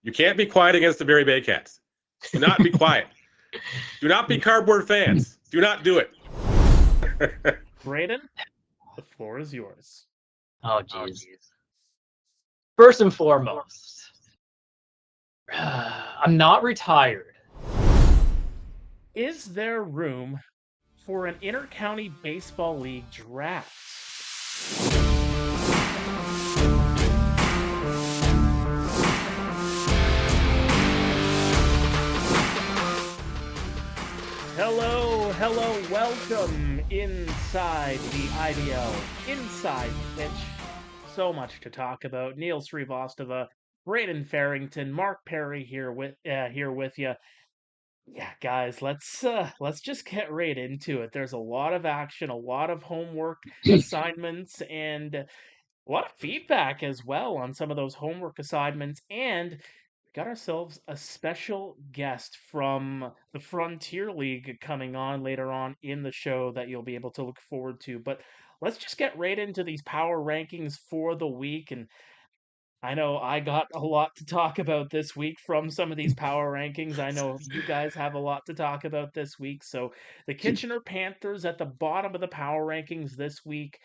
You can't be quiet against the Barrie Bay Cats. Do not be quiet. Do not be cardboard fans. Do not do it. Braeden, the floor is yours. Oh, jeez. First and foremost, I'm not retired. Is there room for an inter-county baseball league draft? Hello, welcome inside the IBL Inside Pitch. So much to talk about. Neil Srivastava, Braeden Farrington, Mark Perry here with you. Yeah, guys, let's just get right into it. There's a lot of action, a lot of homework assignments, and a lot of feedback as well on some of those homework assignments. And we got ourselves a special guest from the Frontier League coming on later on in the show that you'll be able to look forward to. But let's just get right into these power rankings for the week. And I know I got a lot to talk about this week from some of these power rankings. I know you guys have a lot to talk about this week. So the Kitchener Panthers at the bottom of the power rankings this week,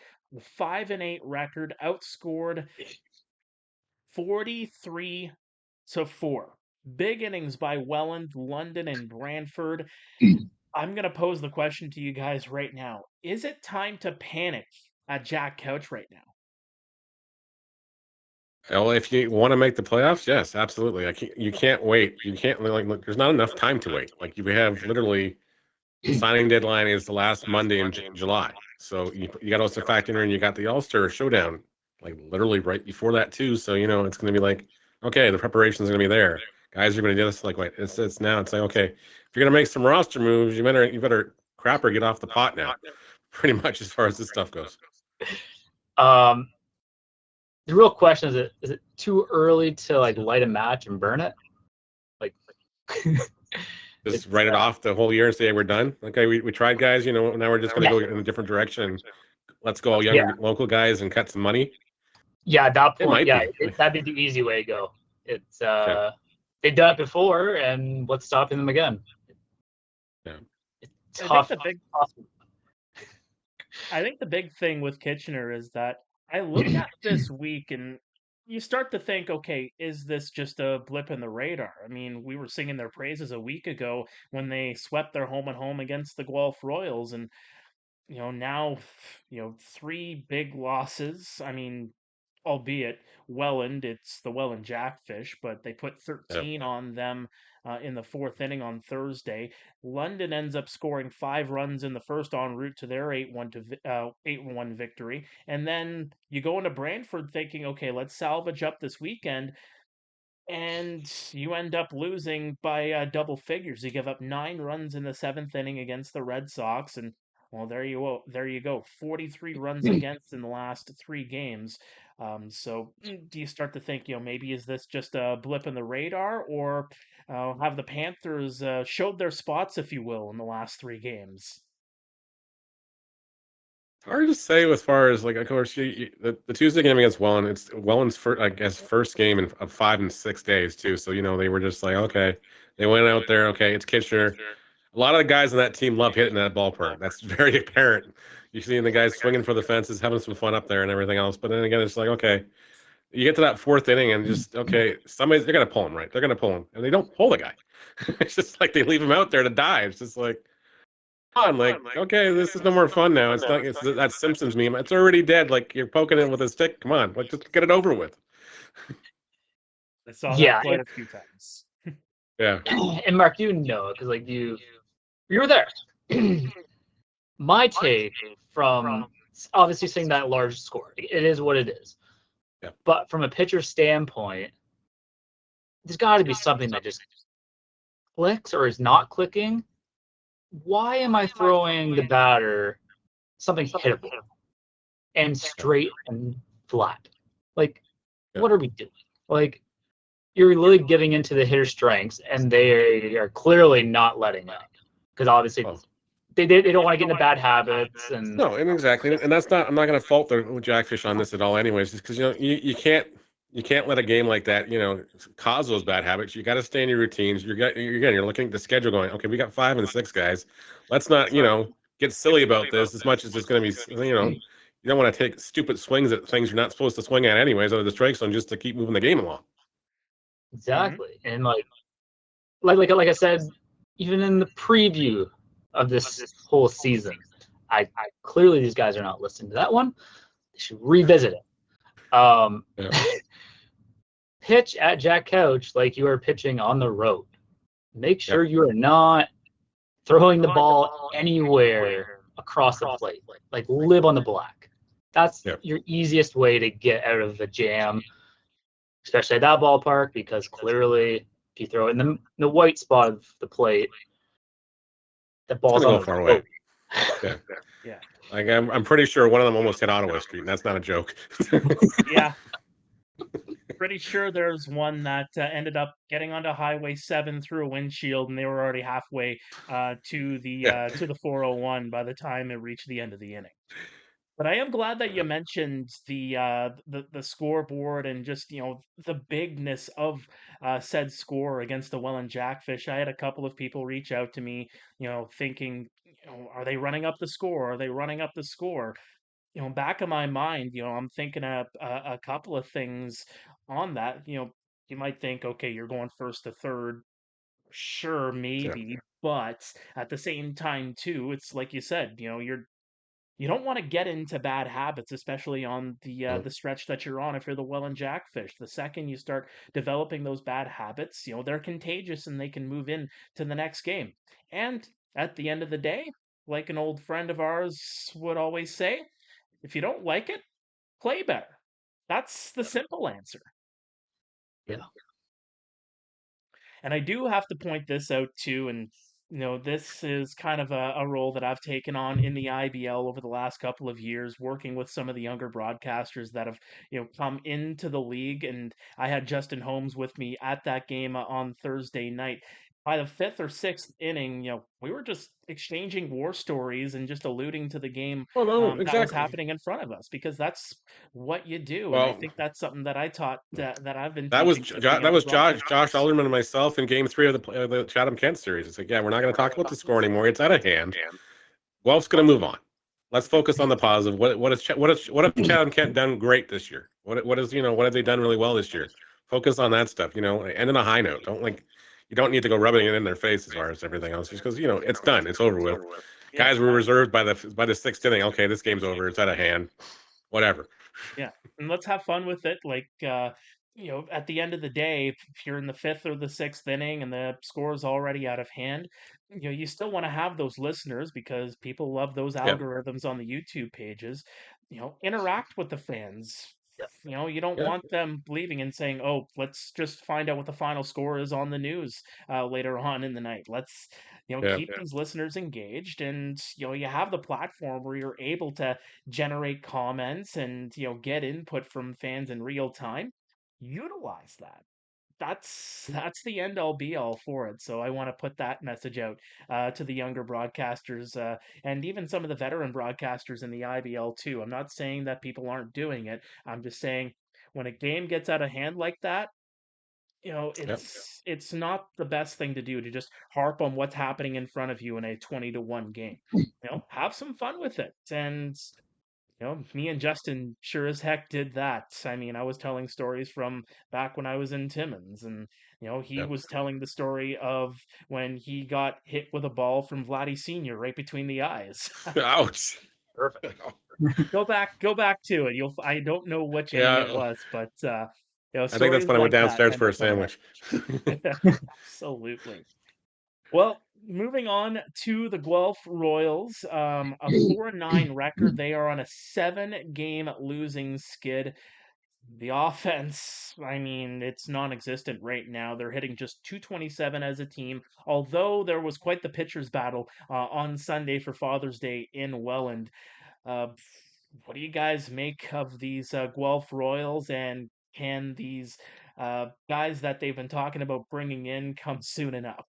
5-8 record, outscored 43-4. Big innings by Welland, London, and Brantford. I'm going to pose the question to you guys right now. Is it time to panic at Jack Couch right now? Well, if you want to make the playoffs, yes, absolutely. You can't wait. You can't look. There's not enough time to wait. Like you have literally, the signing deadline is the last Monday in July. So you got to also factor in. You got the All-Star Showdown, like literally right before that too. So it's going to be like, okay, the preparation's going to be there. Guys are going to do this. Like, wait, it's now. It's like, okay, if you're going to make some roster moves, you better crap or get off the pot now. Pretty much as far as this stuff goes. The real question is it too early to light a match and burn it? Just write it off the whole year and say, hey, we're done. Okay, we tried, guys. Now we're just going to go in a different direction. Let's go young local guys and cut some money. Yeah, at that point, that'd be the easy way to go. It's they've done it before, and what's stopping them again? Yeah, it's tough. I think the big thing with Kitchener is that I look at this week and you start to think, okay, is this just a blip in the radar? I mean, we were singing their praises a week ago when they swept their home and home against the Guelph Royals. And, now, 3 big losses. I mean, albeit Welland, it's the Welland Jackfish, but they put 13 on them in the 4th inning on Thursday. London ends up scoring 5 runs in the first en route to their 8-1 victory. And then you go into Brantford thinking, okay, let's salvage up this weekend. And you end up losing by double figures. You give up 9 runs in the 7th inning against the Red Sox. And, well, there you go. 43 runs against in the last 3 games. So do you start to think, maybe is this just a blip in the radar, or have the Panthers showed their spots, if you will, in the last 3 games? Hard to say as far as of course the Tuesday game against Welland. It's Welland's first game of 5 and 6 days too. So they were just like, okay, they went out there. Okay, it's Kitchener. A lot of the guys on that team love hitting that ballpark. That's very apparent. You see the guys swinging for the fences, having some fun up there and everything else. But then again, it's like, okay, you get to that 4th inning and just, okay, they're going to pull him, right? They're going to pull him. And they don't pull the guy. It's just like they leave him out there to die. It's just like, come on, okay, this is no more fun now. It's not, it's that Simpsons meme. It's already dead. Like, you're poking it with a stick. Come on, just get it over with. I saw that quite a few times. Yeah. And Mark, because you were there. My take from obviously seeing that large score, it is what it is. Yeah. But from a pitcher standpoint, there's got to be something that just clicks or is not clicking. Why am I throwing the batter something hittable and straight and flat? What are we doing? You're really getting into the hitter's strengths, and they are clearly not letting up because obviously they don't want to get into bad habits. And exactly, and that's not. I'm not going to fault the Jackfish on this at all, anyways, just because you can't You can't let a game like that, cause those bad habits. You got to stay in your routines. You're looking at the schedule going, okay, we got 5 and 6 guys. Let's not, get silly about this as much as it's going to be, you don't want to take stupid swings at things you're not supposed to swing at anyways, out of the strike zone just to keep moving the game along. Exactly. And like I said, even in the preview of this whole season, I clearly these guys are not listening to that one. They should revisit it. Yeah. Pitch at Jack Couch like you are pitching on the road. Make sure you are not throwing the ball anywhere across the plate. Like live on the black. That's your easiest way to get out of the jam, especially at that ballpark, because clearly if you throw it in the white spot of the plate, the ball's gonna on go far away. Yeah. Like I'm pretty sure one of them almost hit Ottawa Street, and that's not a joke. Yeah. Pretty sure there's one that ended up getting onto Highway 7 through a windshield, and they were already halfway to the 401 by the time it reached the end of the inning. But I am glad that you mentioned the scoreboard and just the bigness of said score against the Welland Jackfish. I had a couple of people reach out to me, thinking, are they running up the score? Are they running up the score? Back of my mind, I'm thinking of a couple of things on that. You might think, okay, you're going first to third, sure, maybe, but at the same time, too, it's like you said, you don't want to get into bad habits, especially on the stretch that you're on. If you're the Welland Jackfish, the second you start developing those bad habits, they're contagious and they can move in to the next game. And at the end of the day, like an old friend of ours would always say, if you don't like it, play better. That's the simple answer. Yeah. And I do have to point this out too, and this is kind of a role that I've taken on in the IBL over the last couple of years, working with some of the younger broadcasters that have come into the league. And I had Justin Holmes with me at that game on Thursday night. By the 5th or 6th inning, we were just exchanging war stories and just alluding to the game Oh no, that was exactly. happening in front of us, because that's what you do. And I Well, think that's something that I taught that I've been that was teaching to the younger Josh broadcasters. Alderman and myself in Game 3 of the Chatham-Kent series. It's like, yeah, we're not going to talk about the score anymore. It's out of hand. Guelph's going to move on. Let's focus on the positive. What have Chatham-Kent done great this year? What have they done really well this year? Focus on that stuff. End on a high note. You don't need to go rubbing it in their face as far as everything else, just because it's done. It's over with. Yeah. Guys were reserved by the 6th inning. Okay, this game's over. It's out of hand. Whatever. Yeah, and let's have fun with it. Like, at the end of the day, if you're in the 5th or the 6th inning and the score is already out of hand, you still want to have those listeners, because people love those algorithms on the YouTube pages. Interact with the fans. You don't want them leaving and saying, "Oh, let's just find out what the final score is on the news later on in the night." Let's keep these listeners engaged, and you have the platform where you're able to generate comments and get input from fans in real time. Utilize that. That's the end all be all for it. So I want to put that message out to the younger broadcasters and even some of the veteran broadcasters in the IBL too. I'm not saying that people aren't doing it. I'm just saying, when a game gets out of hand like that, it's not the best thing to do to just harp on what's happening in front of you in a 20-1 game. Have some fun with it. And me and Justin sure as heck did that. I mean, I was telling stories from back when I was in Timmins, and he was telling the story of when he got hit with a ball from Vladdy Senior right between the eyes. Ouch. Perfect. Go back to it. I don't know which inning it was, but I think that's when I went downstairs for a sandwich. Absolutely. Well, moving on to the Guelph Royals, a 4-9 record. They are on a 7-game losing skid. The offense, I mean, it's non-existent right now. They're hitting just 227 as a team, although there was quite the pitcher's battle on Sunday for Father's Day in Welland. Uh, what do you guys make of these Guelph Royals, and can these guys that they've been talking about bringing in come soon enough?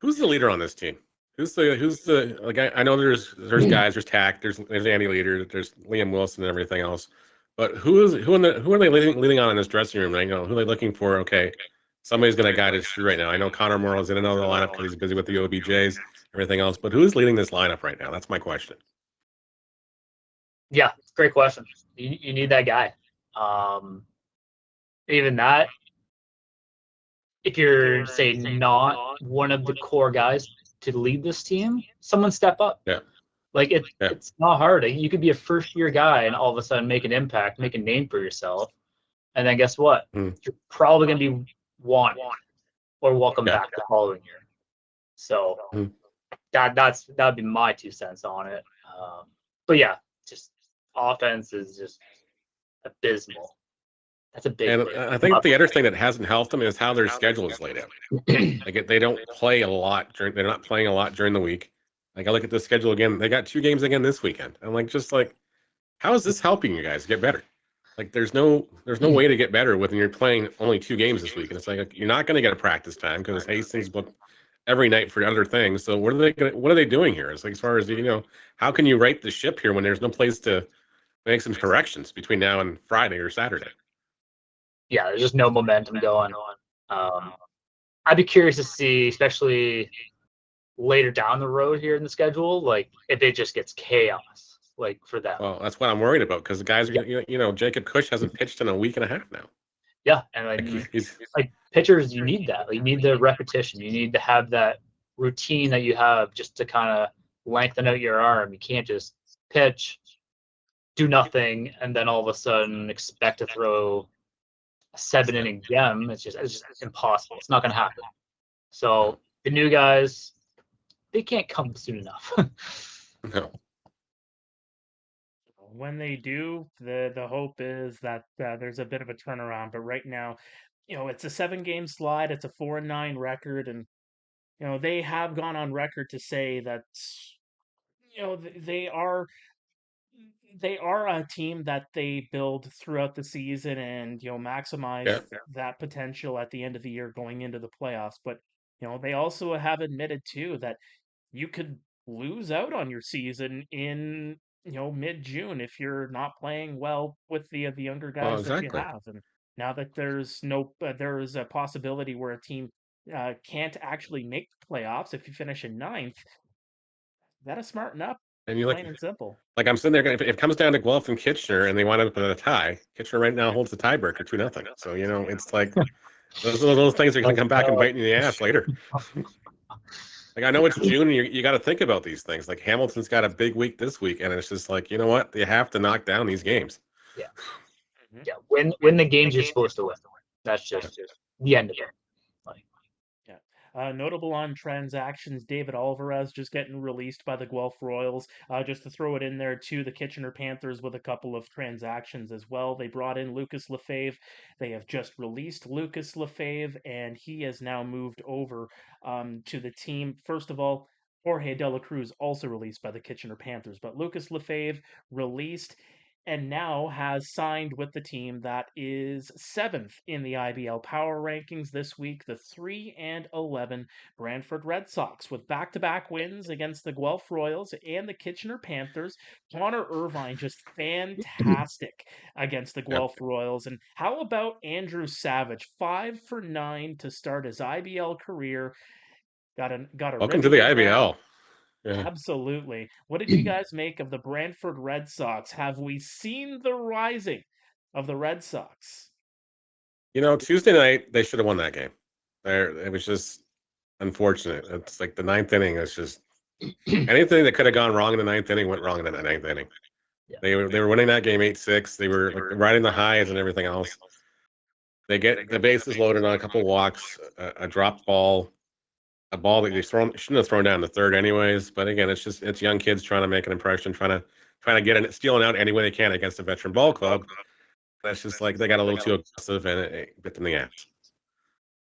Who's the leader on this team? Who's the like? I know there's guys, there's Tack, there's Andy Leader, there's Liam Wilson and everything else. But who are they leading on in this dressing room? Right? Who are they looking for? Okay, somebody's going to guide us through right now. I know Connor Morrow's in another lineup because he's busy with the OBJs, everything else. But who's leading this lineup right now? That's my question. Yeah, great question. You need that guy. Even that, if you're, say, not one of the core guys to lead this team, someone step up. Yeah. Like, it's not hard. You could be a first-year guy and all of a sudden make an impact, make a name for yourself. And then guess what? You're probably going to be wanted or welcome back the following year. So that'd be my 2 cents on it. But yeah, just offense is just abysmal. That's a big. And I think the other thing that hasn't helped them is how their schedule is laid out. Like they don't play a lot they're not playing a lot during the week. Like I look at the schedule again, they got 2 games again this weekend. I'm like, how is this helping you guys get better? Like there's no way to get better when you're playing only 2 games this week. And it's like you're not going to get a practice time because Hastings booked every night for other things. So what are they doing here? It's like as far as how can you right the ship here when there's no place to make some corrections between now and Friday or Saturday? Yeah, there's just no momentum going on. I'd be curious to see, especially later down the road here in the schedule, like if it just gets chaos, like for them. Well, that's what I'm worried about because the guys, Jacob Cush hasn't pitched in a week and a half now. Yeah, and he's like pitchers, you need that. Like, you need the repetition. You need to have that routine that you have just to kind of lengthen out your arm. You can't just pitch, do nothing, and then all of a sudden expect to throw a 7-inning gem. It's just impossible. It's not going to happen. So the new guys, they can't come soon enough. No. When they do, the hope is that there's a bit of a turnaround. But right now, it's a 7-game slide. It's a 4-9 record, and they have gone on record to say that they are a team that they build throughout the season and maximize that potential at the end of the year going into the playoffs. But they also have admitted too that you could lose out on your season in mid-June if you're not playing well with the younger guys that you have. And now that there's a possibility where a team can't actually make the playoffs if you finish in 9th, gotta smarten up. And you plain and simple. Like I'm sitting there, if it comes down to Guelph and Kitchener and they wind up with a tie, Kitchener right now holds the tiebreaker 2-0. So it's like those things are going to come back and bite you in the ass later. Like I know it's June, and you got to think about these things. Like Hamilton's got a big week this week, and it's just like, you know what? You have to knock down these games. Yeah, yeah. Win the games you're supposed to win. That's just the end of it. Notable on transactions, David Alvarez just getting released by the Guelph Royals. Just to throw it in there too, the Kitchener Panthers with a couple of transactions as well. They brought in Lucas Lefebvre. They have just released Lucas Lefebvre, and he has now moved over to the team. First of all, Jorge De La Cruz also released by the Kitchener Panthers, but Lucas Lefebvre released and now has signed with the team that is 7th in the IBL Power Rankings this week, the 3-11 Brantford Red Sox, with back-to-back wins against the Guelph Royals and the Kitchener Panthers. Connor Irvine just fantastic against the Guelph Royals. And how about Andrew Savage, 5 for 9 to start his IBL career? Got a welcome to the IBL. Yeah. Absolutely. What did you guys make of the Brantford Red Sox? Have we seen the rising of the Red Sox? Tuesday night, they should have won that game. It was just unfortunate. It's like the 9th inning is just anything that could have gone wrong in the 9th inning went wrong in the 9th inning. Yeah. They were winning that game 8-6. They were like riding the highs and everything else. They get the bases loaded on a couple walks, a dropped ball. A ball that they shouldn't have thrown down the 3rd anyways. But again, it's young kids trying to make an impression, trying to get it, stealing out any way they can against a veteran ball club. That's just like they got a little too aggressive and it bit them in the ass.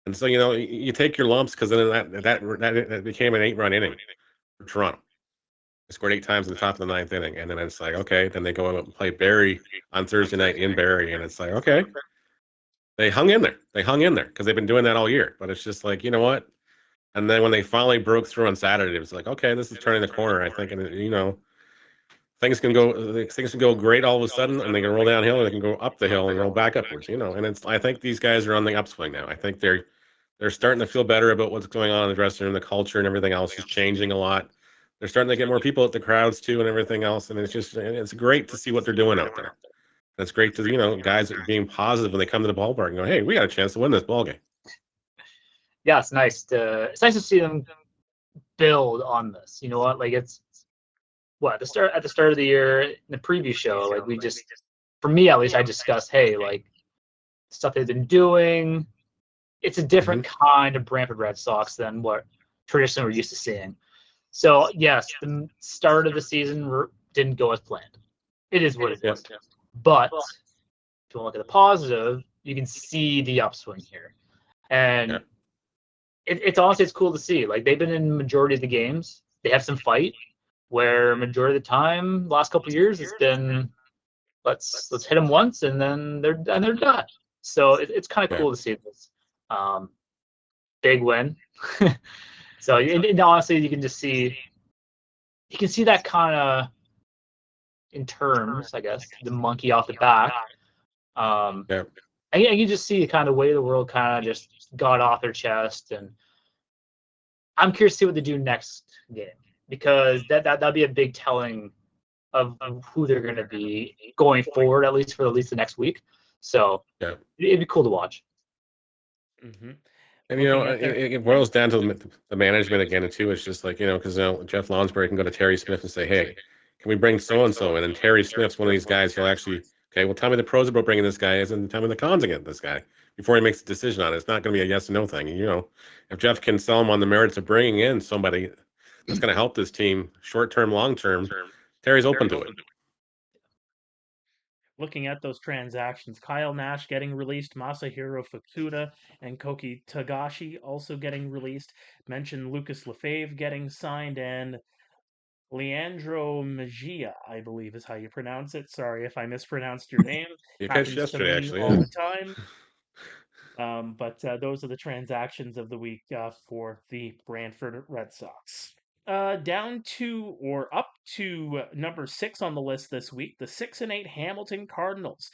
And so you take your lumps because then that became an 8-run inning for Toronto. They scored 8 times in the top of the 9th inning, and then it's like, okay, then they go out and play Barrie on Thursday night in Barrie, and it's like, okay, they hung in there because they've been doing that all year. But it's just like, you know what? And then when they finally broke through on Saturday, it was like, okay, this is turning the corner, I think. And, things can go great all of a sudden, and they can roll downhill, or they can go up the hill and roll back upwards. And I think these guys are on the upswing now. I think they're starting to feel better about what's going on in the dressing room. The culture and everything else is changing a lot. They're starting to get more people at the crowds too, and everything else. And it's great to see what they're doing out there. It's great to guys being positive when they come to the ballpark and go, "Hey, we got a chance to win this ball game." Yeah, it's nice to see them build on this. You know what? Like it's what at the start of the year in the preview show, like we just, for me at least, I discussed, hey, like stuff they've been doing. It's a different kind of Brantford Red Sox than what traditionally we're used to seeing. So yes, the start of the season didn't go as planned. It is what it is. But if you look at the positive, you can see the upswing here, and it's honestly, it's cool to see. Like they've been in the majority of the games. They have some fight. Where majority of the time, last couple of years, it's been let's hit them once and then they're done. So it's kind of cool to see this big win. So and honestly, you can see that kind of in terms, I guess, the monkey off the back. And you just see the kind of way the world kind of just got off their chest, and I'm curious to see what they do next game, because that'll be a big telling of who they're going to be going forward, at least the next week. So it'd be cool to watch. Mm-hmm. And it boils down to the management again too. It's just like because Jeff Lonsberry can go to Terry Smith and say, "Hey, can we bring so and so?" And then Terry Smith's one of these guys. He'll actually, okay, well, tell me the pros about bringing this guy, and tell me the cons against this guy before he makes a decision on it. It's not going to be a yes or no thing. If Jeff can sell him on the merits of bringing in somebody that's going to help this team short term, long term, Terry's open to it. Looking at those transactions, Kyle Nash getting released, Masahiro Fukuda and Koki Tagashi also getting released. Mentioned Lucas Lefebvre getting signed, and Leandro Mejia, I believe is how you pronounce it. Sorry if I mispronounced your name. You Happens pitched yesterday, to me actually. all the time. But those are the transactions of the week for the Brantford Red Sox. Down to or up to number 6 on the list this week, the 6-8 Hamilton Cardinals.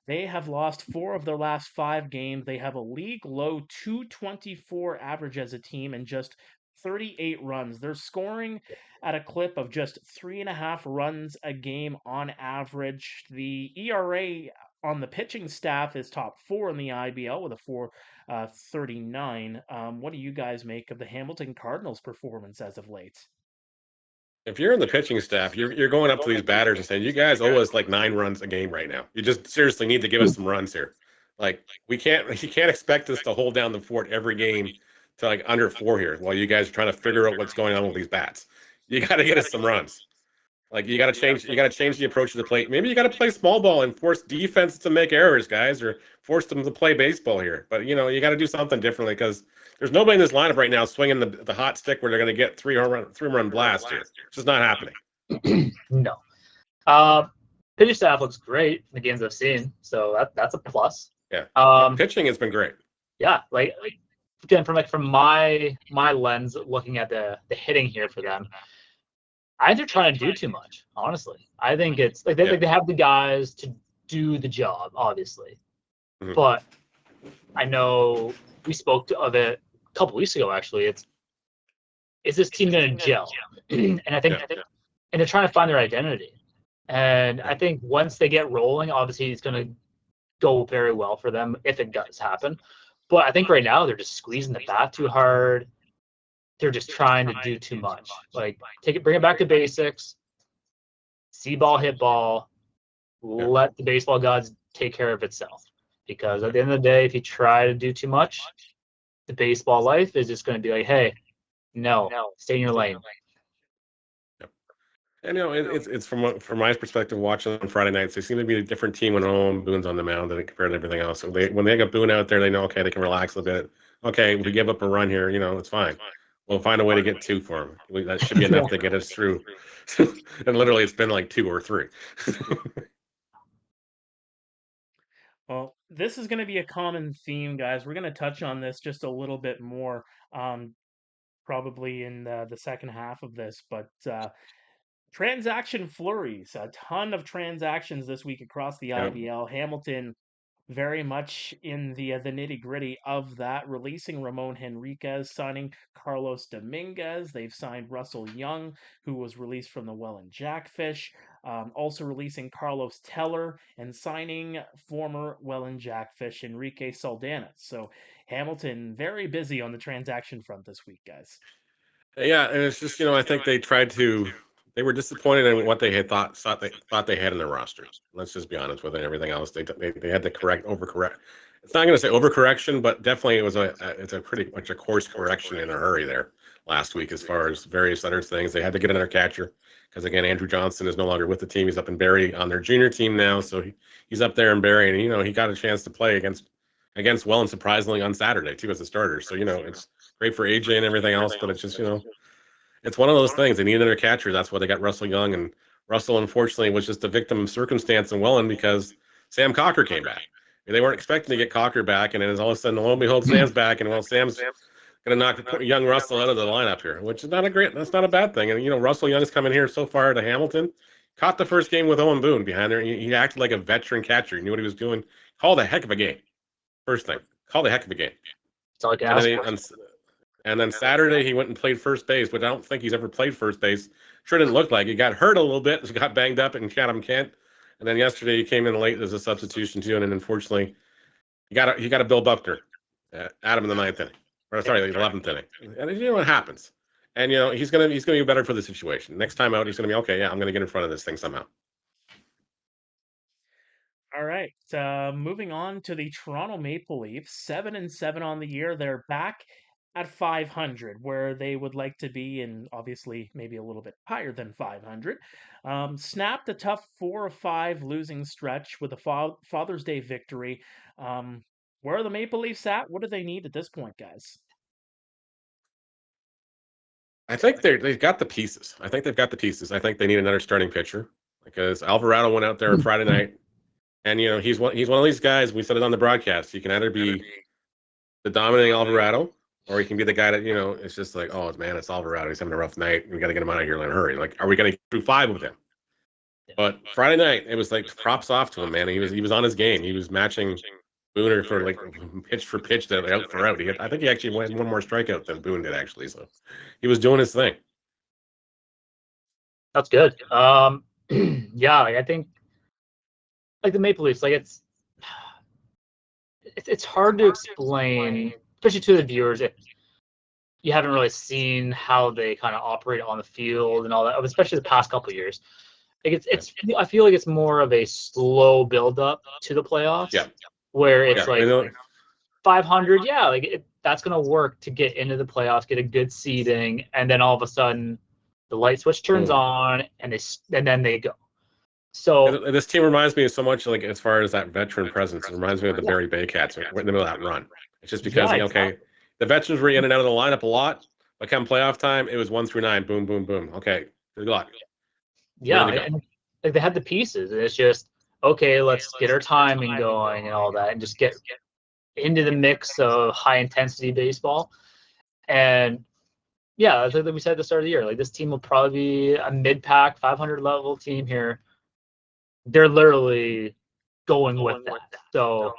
They have lost 4 of their last 5 games. They have a league low 224 average as a team and just 38 runs. They're scoring at a clip of just 3.5 runs a game on average. The ERA on the pitching staff is top 4 in the IBL with a 4.39. What do you guys make of the Hamilton Cardinals' performance as of late? If you're in the pitching staff, you're going up to these batters and saying, "You guys owe us like 9 runs a game right now. You just seriously need to give us some runs here. Like you can't expect us to hold down the fort every game to like under 4 here while you guys are trying to figure out what's going on with these bats. You got to get us some runs. Like you got to change the approach to the plate. Maybe you got to play small ball and force defense to make errors, guys, or force them to play baseball here. But you got to do something differently, because there's nobody in this lineup right now swinging the hot stick where they're going to get three run blast here. It's just not happening. No. Pitching staff looks great in the games I've seen, so that's a plus. Yeah. Pitching has been great. Yeah, like again, from my lens, looking at the hitting here for them, I think they're trying to do too much. Honestly, I think it's like they have the guys to do the job, obviously, but I know we spoke of it a couple weeks ago. Actually, is this team going to gel? And I think, and they're trying to find their identity. And I think once they get rolling, obviously it's going to go very well for them if it does happen. But I think right now they're just squeezing the bat too hard. They're just trying to do too much. Like bring it back to basics. See ball, hit ball. Let the baseball gods take care of itself. Because at the end of the day, if you try to do too much, the baseball life is just going to be like, hey, no, stay in your lane. And it's from my perspective, watching on Friday nights, they seem to be a different team when Owen Boone's on the mound than compared to everything else. So when they got Boone out there, they know, okay, they can relax a little bit. Okay, we give up a run here, it's fine. We'll find a way to get 2 for him. That should be enough to get us through. And literally, it's been like 2 or 3. Well, this is going to be a common theme, guys. We're going to touch on this just a little bit more, probably in the second half of this. But Transaction flurries, a ton of transactions this week across the Yep. IBL. Hamilton very much in the nitty-gritty of that, releasing Ramon Henriquez, signing Carlos Dominguez. They've signed Russell Young, who was released from the Welland Jackfish. Also releasing Carlos Teller and signing former Welland Jackfish Enrique Saldanas. So Hamilton very busy on the transaction front this week, guys. Yeah, and it's just, I think they were disappointed in what they had thought they had in their roster. Let's just be honest with it. Everything else, they had to overcorrect. It's not going to say overcorrection, but definitely it's a pretty much a course correction in a hurry there last week as far as various other things. They had to get another catcher because again, Andrew Johnson is no longer with the team. He's up in Barrie on their junior team now, so he's up there in Barrie, and he got a chance to play against Welland surprisingly on Saturday too as a starter. So it's great for AJ and everything else, but it's just it's one of those things. They need another catcher. That's why they got Russell Young, and Russell unfortunately was just a victim of circumstance in Welland because Sam Cocker came back. They weren't expecting to get Cocker back, and then all of a sudden, lo and behold, Sam's back, and Sam's going to knock young Russell out of the lineup here, which is that's not a bad thing. And Russell Young's coming here so far to Hamilton, caught the first game with Owen Boone behind there. He acted like a veteran catcher. He knew what he was doing. Called a heck of a game. First thing, called a heck of a game. That's all I can ask for. And then Saturday he went and played first base, which I don't think he's ever played first base. Sure didn't look like he got hurt a little bit, got banged up in CHATHAM-KENT. And then yesterday he came in late as a substitution too, and then unfortunately he got a Bill Buckner, Adam in the ninth inning, or sorry, the 11th inning. And what happens. And he's gonna be better for the situation. Next time out, he's gonna be okay. Yeah, I'm gonna get in front of this thing somehow. All right. Moving on to the Toronto Maple Leafs, 7-7 on the year. They're back at 500, where they would like to be, and obviously maybe a little bit higher than 500. Snapped a tough 4 of 5 losing stretch with a Father's Day victory. Where are the Maple Leafs at? What do they need at this point, guys? I think they've got the pieces. I think they've got the pieces. I think they need another starting pitcher because Alvarado went out there on Friday night. And he's one of these guys. We said it on the broadcast. He can either be the dominating Alvarado, or he can be the guy that it's just like, oh man, it's Alvarado. He's having a rough night. We got to get him out of here in a hurry. Like, are we going to get through 5 with him? But Friday night, it was like props off to him, man. He was on his game. He was matching Booner for like pitch for pitch, that out for out. I think he actually went one more strikeout than Boone did actually. So he was doing his thing. That's good. Yeah, I think. Like the Maple Leafs, like it's hard to explain, especially to the viewers, if you haven't really seen how they kind of operate on the field and all that, especially the past couple of years. Like I feel like it's more of a slow build up to the playoffs. Yeah. Where it's like 500, yeah, like that's gonna work to get into the playoffs, get a good seeding, and then all of a sudden the light switch turns on and then they go. So this team reminds me of so much, like as far as that veteran presence. It reminds me of the Barrie Baycats in the middle of that run. It's just because the veterans were in and out of the lineup a lot, but come playoff time, it was 1 through 9, boom, boom, boom. Okay, good luck. Yeah, and like they had the pieces, and it's just okay. Let's get our timing going and all that, and just get into the mix of high intensity baseball. And yeah, I think that we said at the start of the year, like this team will probably be a mid-pack 500 level team here. They're literally going with that. So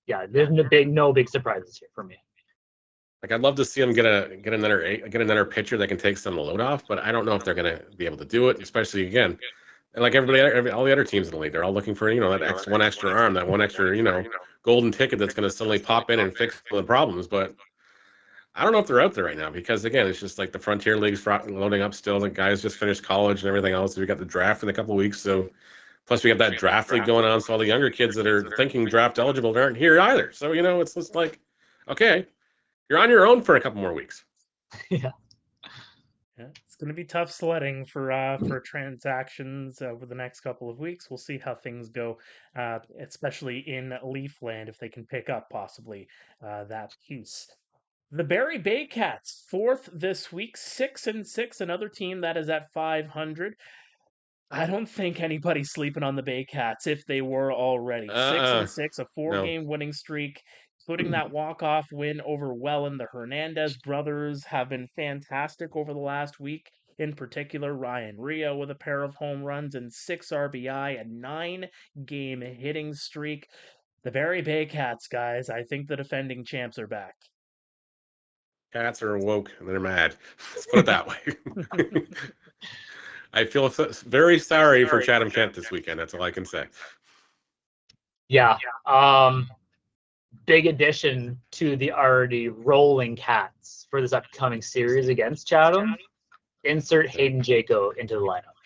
yeah, there's no big surprises here for me. Like I'd love to see them get another pitcher that can take some of the load off, but I don't know if they're going to be able to do it. Especially again, and like all the other teams in the league, they're all looking for that one extra arm, that one extra golden ticket that's going to suddenly pop in and fix the problems. But I don't know if they're out there right now because again, it's just like the Frontier League's loading up still. The guys just finished college and everything else. We got the draft in a couple of weeks, so. Plus, we have that draft league going on, so all the younger kids that are thinking draft eligible aren't here either. So, it's just like, okay, you're on your own for a couple more weeks. Yeah, it's going to be tough sledding for transactions over the next couple of weeks. We'll see how things go, especially in Leafland, if they can pick up possibly that piece. The Barrie Baycats, 4th this week, 6-6, another team that is at 500. I don't think anybody's sleeping on the Baycats if they were already. 6-6, a 4-game winning streak, including that walk-off win over Welland. The Hernandez brothers have been fantastic over the last week. in particular. Ryan Rio with a pair of home runs and 6 RBI, a 9-game hitting streak. The Barrie Baycats, guys, I think the defending champs are back. Cats are awoke and they're mad. Let's put it that way. I feel very sorry for Chatham-Kent this weekend. That's all I can say. Yeah. Big addition to the already rolling Cats for this upcoming series against Chatham. Insert Hayden Jaco into the lineup.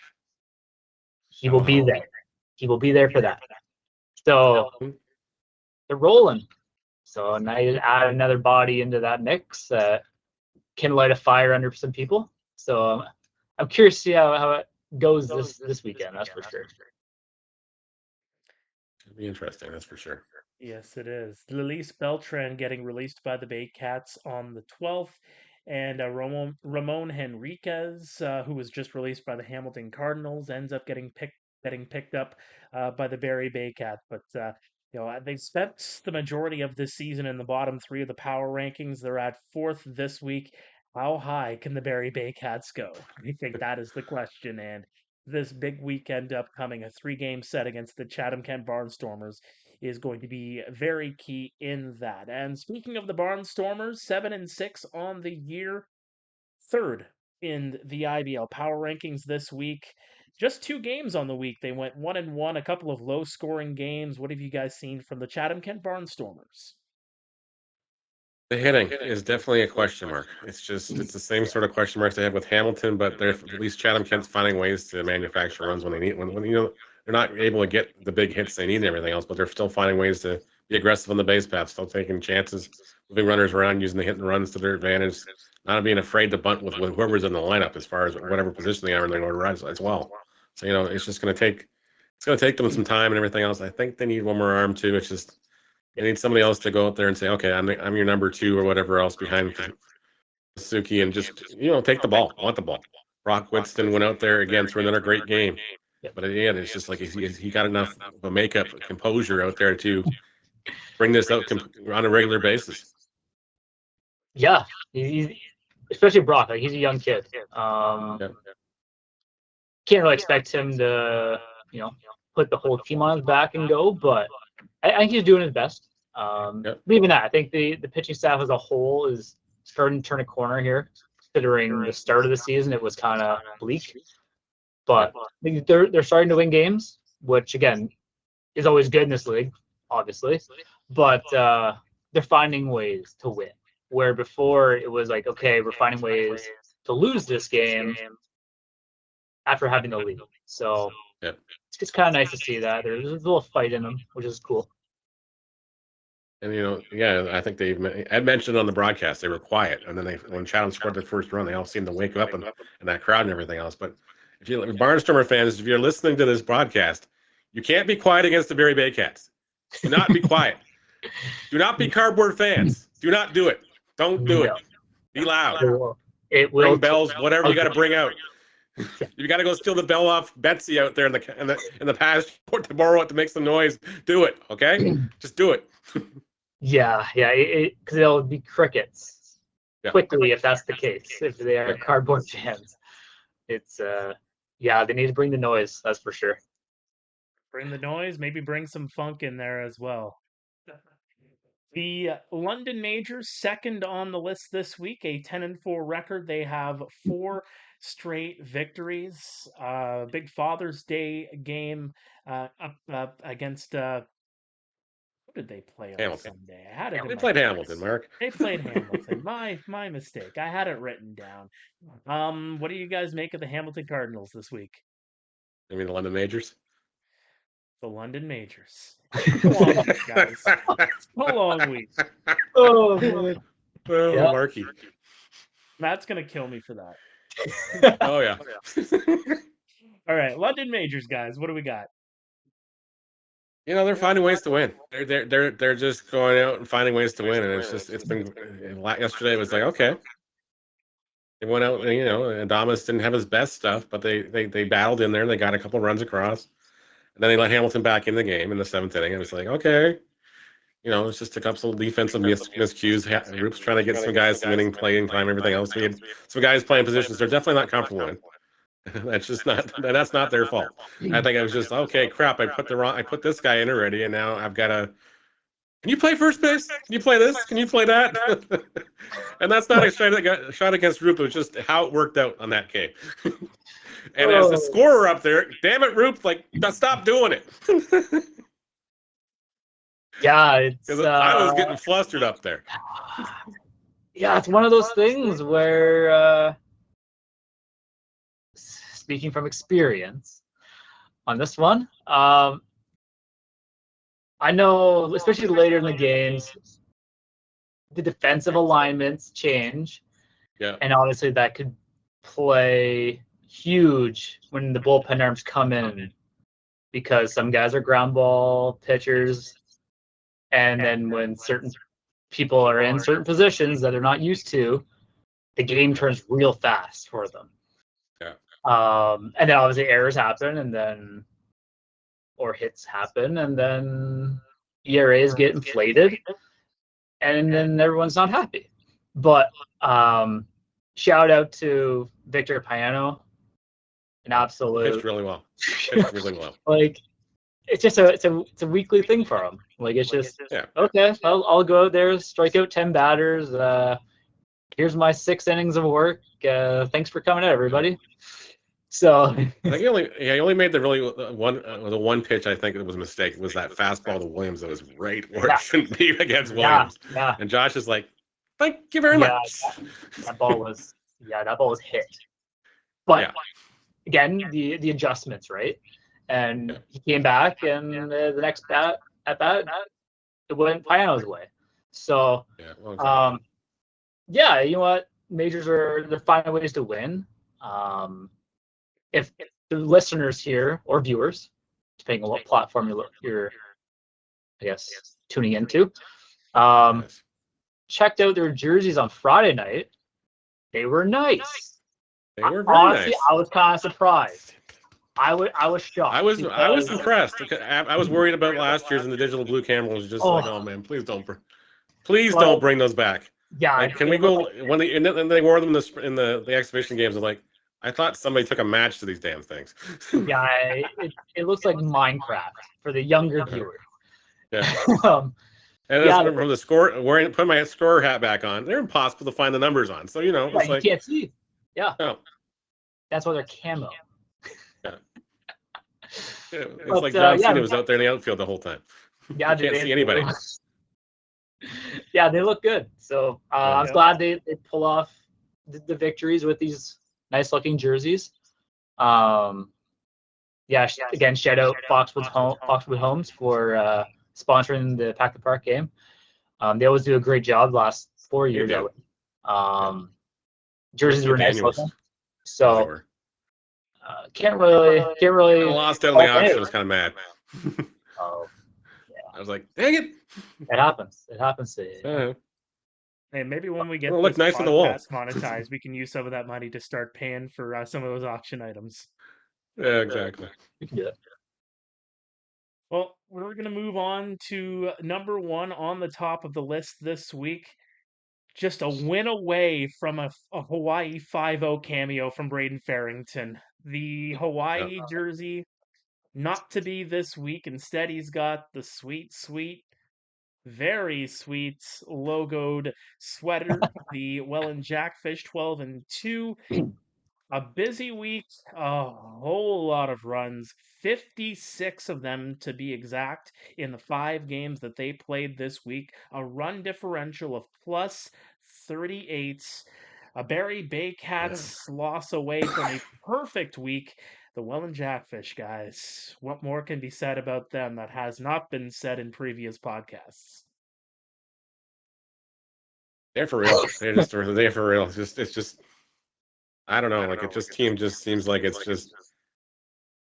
He will be there. He will be there for that. So they're rolling. So now you add another body into that mix that can light a fire under some people. So I'm curious to see how it goes this weekend. That's for sure. It'll be interesting, that's for sure. Yes, it is. Lilise Beltran getting released by the Baycats on the 12th, and Ramon Henriquez, who was just released by the Hamilton Cardinals, ends up getting picked up by the Barrie Baycats. But they've spent the majority of this season in the bottom 3 of the power rankings. They're at 4th this week. How high can the Barrie Baycats go? I think that is the question. And this big weekend upcoming, a 3-game set against the Chatham-Kent Barnstormers, is going to be very key in that. And speaking of the Barnstormers, 7-6 on the year, 3rd in the IBL Power Rankings this week. Just 2 games on the week. They went 1-1, a couple of low-scoring games. What have you guys seen from the Chatham-Kent Barnstormers? The hitting is definitely a question mark. It's the same sort of question marks they had with Hamilton, but they're at least Chatham-Kent's finding ways to manufacture runs when they need when they're not able to get the big hits they need and everything else, but they're still finding ways to be aggressive on the base path, still taking chances, moving runners around, using the hit and runs to their advantage, not being afraid to bunt with whoever's in the lineup as far as whatever position they are in the order as well. So it's just going to take them some time and everything else. I think they need one more arm too. It's just they need somebody else to go out there and say, okay, I'm your number 2 or whatever else behind Suzuki, and just take the ball, want the ball. Brock Winston went out there again through another great game, but again, it's just like he got enough of a makeup, composure out there to bring this out on a regular basis. Yeah, he's especially Brock. Like, he's a young kid. Yeah. Can't really expect him to put the whole team on his back and go, but I think he's doing his best. But even that, I think the pitching staff as a whole is starting to turn a corner here. Considering the start of the season, it was kind of bleak, but they're starting to win games, which again is always good in this league, obviously. But they're finding ways to win. Where before it was like, okay, we're finding ways to lose this game after having the lead. So it's kind of nice to see that there's a little fight in them, which is cool. And I think Ed mentioned on the broadcast they were quiet, and then when Chatham scored their first run, they all seemed to wake up and that crowd and everything else. But if you're Barnstormer fans, if you're listening to this broadcast, you can't be quiet against the Barrie Baycats. Do not be quiet. Do not be cardboard fans. Do not do it. Don't do it. Be loud. It will bring bells, whatever you got to bring out. You got to go steal the bell off Betsy out there in the past to borrow it to make some noise. Do it, okay? Just do it. Yeah, because it'll be crickets quickly if that's the case. If they are cardboard fans, it's they need to bring the noise. That's for sure. Bring the noise. Maybe bring some funk in there as well. The London Majors, second on the list this week, a 10-4 record. They have 4 straight victories. Big Father's Day game up against. Who did they play on Hamilton. Sunday? I had it. They played Hamilton, Mark. They played Hamilton. My mistake. I had it written down. What do you guys make of the Hamilton Cardinals this week? I mean the London Majors. The London Majors. It's a long week, guys. It's a long week. Oh, man. Marky. Matt's gonna kill me for that. Oh yeah. All right, London Majors, guys. What do we got? They're finding ways to win. They're just going out and finding ways to win, and it's been. Yesterday it was like, okay, they went out and Adamas didn't have his best stuff, but they battled in there and they got a couple runs across, and then they let Hamilton back in the game in the 7th inning. And it's like, okay, it's just a couple of defensive miscues. Roop's trying to get some guys some inning playing time, everything else. We had some guys playing positions they're definitely not comfortable in. That's not their fault. I think I was just, okay, crap, I put this guy in already, and now I've got to. Can you play first base? Can you play this? Can you play that? And that's not a shot against Roop. It was just how it worked out on that game. And as the scorer up there, damn it, Roop, stop doing it. Yeah, I was getting flustered up there. Yeah, it's one of those things where, speaking from experience on this one, I know, especially later in the games, the defensive alignments change. Yeah. And obviously that could play huge when the bullpen arms come in, because some guys are ground ball pitchers. And then when certain people are in certain positions that they're not used to, the game turns real fast for them. Yeah. And then obviously errors happen, or hits happen, and then ERAs get inflated, and then everyone's not happy. But shout out to Victor Piano, an absolute. Pitched really well. It's just it's a weekly thing for him. It's just okay. I'll go out there, strike out 10 batters. Here's my 6 innings of work. Thanks for coming out, everybody. So I think he only made the one pitch. I think it was a mistake. It was that fastball to Williams that was right where it shouldn't be against Williams. Yeah. And Josh is like, "Thank you very much." That ball was hit. But again, the adjustments, right? And he came back, and the next at bat, it went Piano's way. So you know what? Majors they're finding ways to win. If the listeners here, or viewers, depending on what platform you're I guess tuning into, checked out their jerseys on Friday night, they were nice. They were very honestly nice. I was kind of surprised. I was shocked. I was impressed. I was worried about last year's, and the digital blue camera was just oh man, please don't bring those back. Yeah, can we go when they wore them in the exhibition games? I'm like, I thought somebody took a match to these damn things. Yeah, it looks like Minecraft for the younger viewers. Yeah. And from the score, put my scorer hat back on, they're impossible to find the numbers on. So it's you can't see. Yeah. No. That's why they're camo. Yeah. It's like John Cena was out there in the outfield the whole time. Yeah, you can't see anybody. Yeah, they look good. So I was glad they pull off the victories with these nice looking jerseys. Again, shout out Foxwood Homes for sponsoring the Pack the Park game. They always do a great job. Last 4 years, jerseys were nice looking. So can't really. I lost out on the auction. I was kind of mad. I was like, dang it! It happens. It happens to you. Hey, maybe when we get this nice on the wall monetized, we can use some of that money to start paying for some of those auction items. Yeah, exactly. We can do that. Well, we're going to move on to number 1 on the top of the list this week. Just a win away from a Hawaii 5-0 cameo from Braeden Farrington. The Hawaii jersey, not to be this week. Instead, he's got the sweet, very sweet logoed sweater, the Welland Jackfish 12-2. A busy week, a whole lot of runs, 56 of them to be exact in the 5 games that they played this week. A run differential of plus 38. A Barrie Baycats loss away from a perfect week. The Welland Jackfish, guys. What more can be said about them that has not been said in previous podcasts? They're for real. They're for real. It's just I don't know. Team just seems like it's just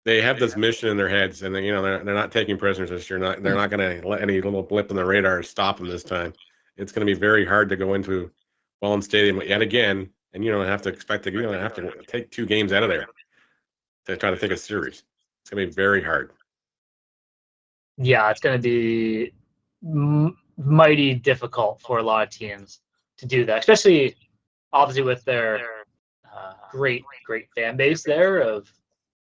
they have this mission in their heads, and they're not taking prisoners this year. They're not going to let any little blip in the radar stop them this time. It's going to be very hard to go into Welland Stadium yet again, and have to take 2 games out of there to try to take a series. It's going to be very hard. Yeah, it's going to be mighty difficult for a lot of teams to do that, especially obviously with their great fan base there of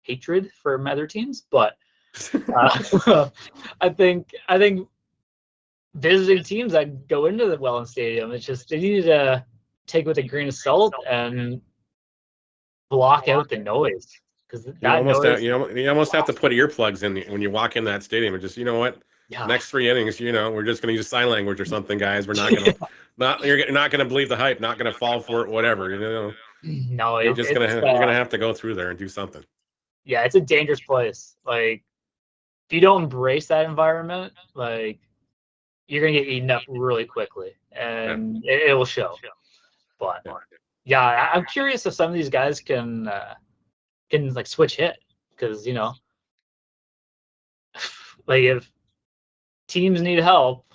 hatred for other teams. But I think visiting teams that go into the Welland Stadium, it's just they need to take it with a grain of salt and block out the noise, because that noise. You almost have to put earplugs in when you walk in that stadium and just, you know what, next 3 innings, we're just going to use sign language or something, guys. We're not going to you're not going to believe the hype, not going to fall for it, whatever. No, you're gonna have to go through there and do something. Yeah, it's a dangerous place. Like, if you don't embrace that environment, like, you're gonna get eaten up really quickly, and it will show. But yeah, I'm curious if some of these guys can like switch hit, because like if teams need help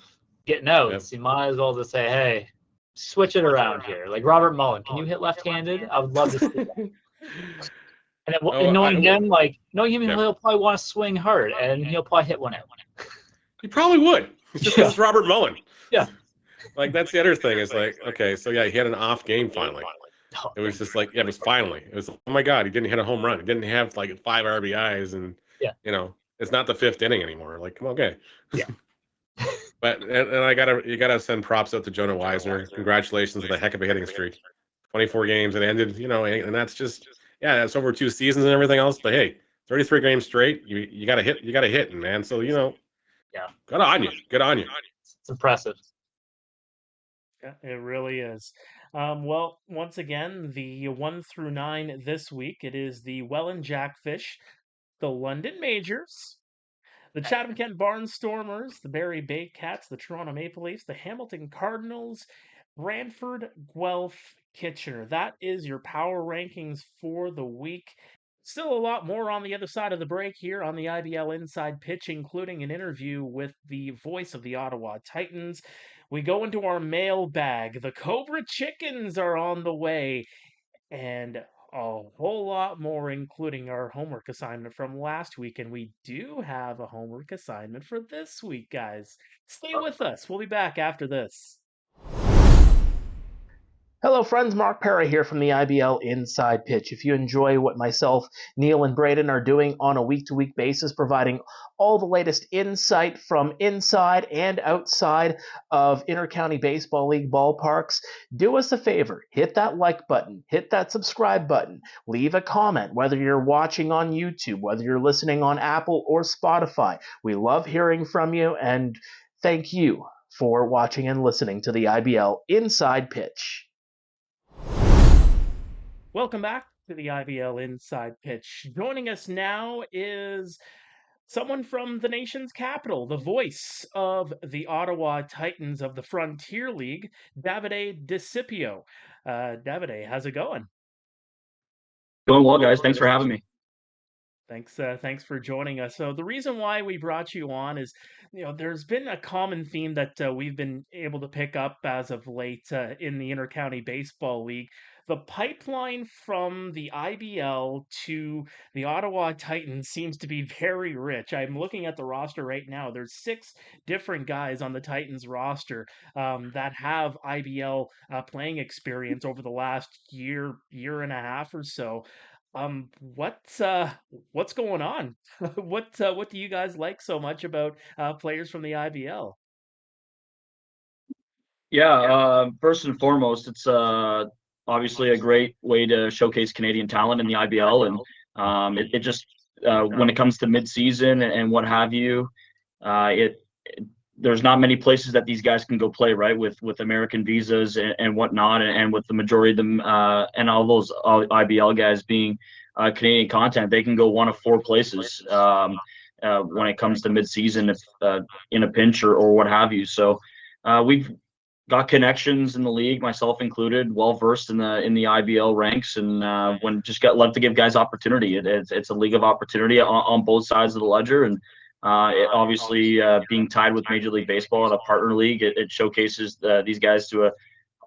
getting outs, you might as well just say, hey, switch it around here. Like Robert Mullen, can you hit left-handed? I would love to see that. And knowing him, he'll probably want to swing hard, and he'll probably hit one out. He probably would. It's just because it's Robert Mullen. Yeah. Like, that's the other thing. Is like, okay, so yeah, he had an off game finally. It was just like, it was finally. It was, oh my God, he didn't hit a home run. He didn't have like 5 RBIs, and it's not the 5th inning anymore. Like, come on, okay. Yeah. But and you gotta send props out to Jonah Weisner. Congratulations on the heck of a hitting streak. 24 games it ended, and that's just that's over 2 seasons and everything else. But hey, 33 games straight, you gotta hit, man. So good on you. Good on you. It's impressive. Yeah, it really is. Well, once again, the 1 through 9 this week, it is the Welland Jackfish, the London Majors, the Chatham-Kent Barnstormers, the Barrie Bay Cats, the Toronto Maple Leafs, the Hamilton Cardinals, Brantford, Guelph, Kitchener. That is your power rankings for the week. Still a lot more on the other side of the break here on the IBL Inside Pitch, including an interview with the voice of the Ottawa Titans. We go into our mailbag. The Cobra Chickens are on the way, and a whole lot more, including our homework assignment from last week. And we do have a homework assignment for this week, guys. Stay with us. We'll be back after this. Hello, friends. Mark Perry here from the IBL Inside Pitch. If you enjoy what myself, Neil, and Braeden are doing on a week-to-week basis, providing all the latest insight from inside and outside of Intercounty Baseball League ballparks, do us a favor. Hit that like button. Hit that subscribe button. Leave a comment, whether you're watching on YouTube, whether you're listening on Apple or Spotify. We love hearing from you, and thank you for watching and listening to the IBL Inside Pitch. Welcome back to the IBL Inside Pitch. Joining us now is someone from the nation's capital, the voice of the Ottawa Titans of the Frontier League, Davide Disipio. Davide, how's it going? Going well, guys. Thanks for having me. Thanks for joining us. So the reason why we brought you on is, there's been a common theme that we've been able to pick up as of late in the Intercounty Baseball League. The pipeline from the IBL to the Ottawa Titans seems to be very rich. I'm looking at the roster right now. There's 6 different guys on the Titans roster that have IBL playing experience over the last year and a half or so. What's going on? What do you guys like so much about players from the IBL? Yeah, first and foremost, it's obviously a great way to showcase Canadian talent in the IBL, and it just when it comes to mid-season and what have you, there's not many places that these guys can go play, right? With American visas and whatnot, and with the majority of them and all those IBL guys being Canadian content, they can go one of 4 places when it comes to mid-season, if in a pinch or what have you. So we've got connections in the league, myself included, well versed in the IBL ranks, and love to give guys opportunity. It's a league of opportunity on both sides of the ledger, and obviously being tied with Major League Baseball at a partner league, it showcases these guys to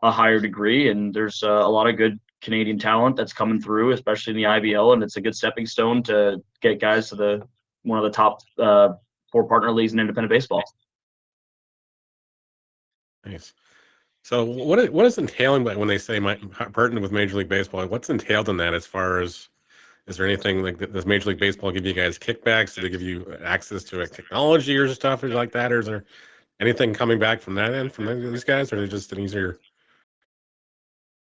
a higher degree, and there's a lot of good Canadian talent that's coming through, especially in the IBL, and it's a good stepping stone to get guys to one of the top 4 partner leagues in independent baseball. Nice. So what is entailing when they say partner with Major League Baseball? What's entailed in that as far as, is there anything like, does Major League Baseball give you guys kickbacks? Do they give you access to technology or stuff or like that? Or is there anything coming back from that end from these guys, or are they just an easier?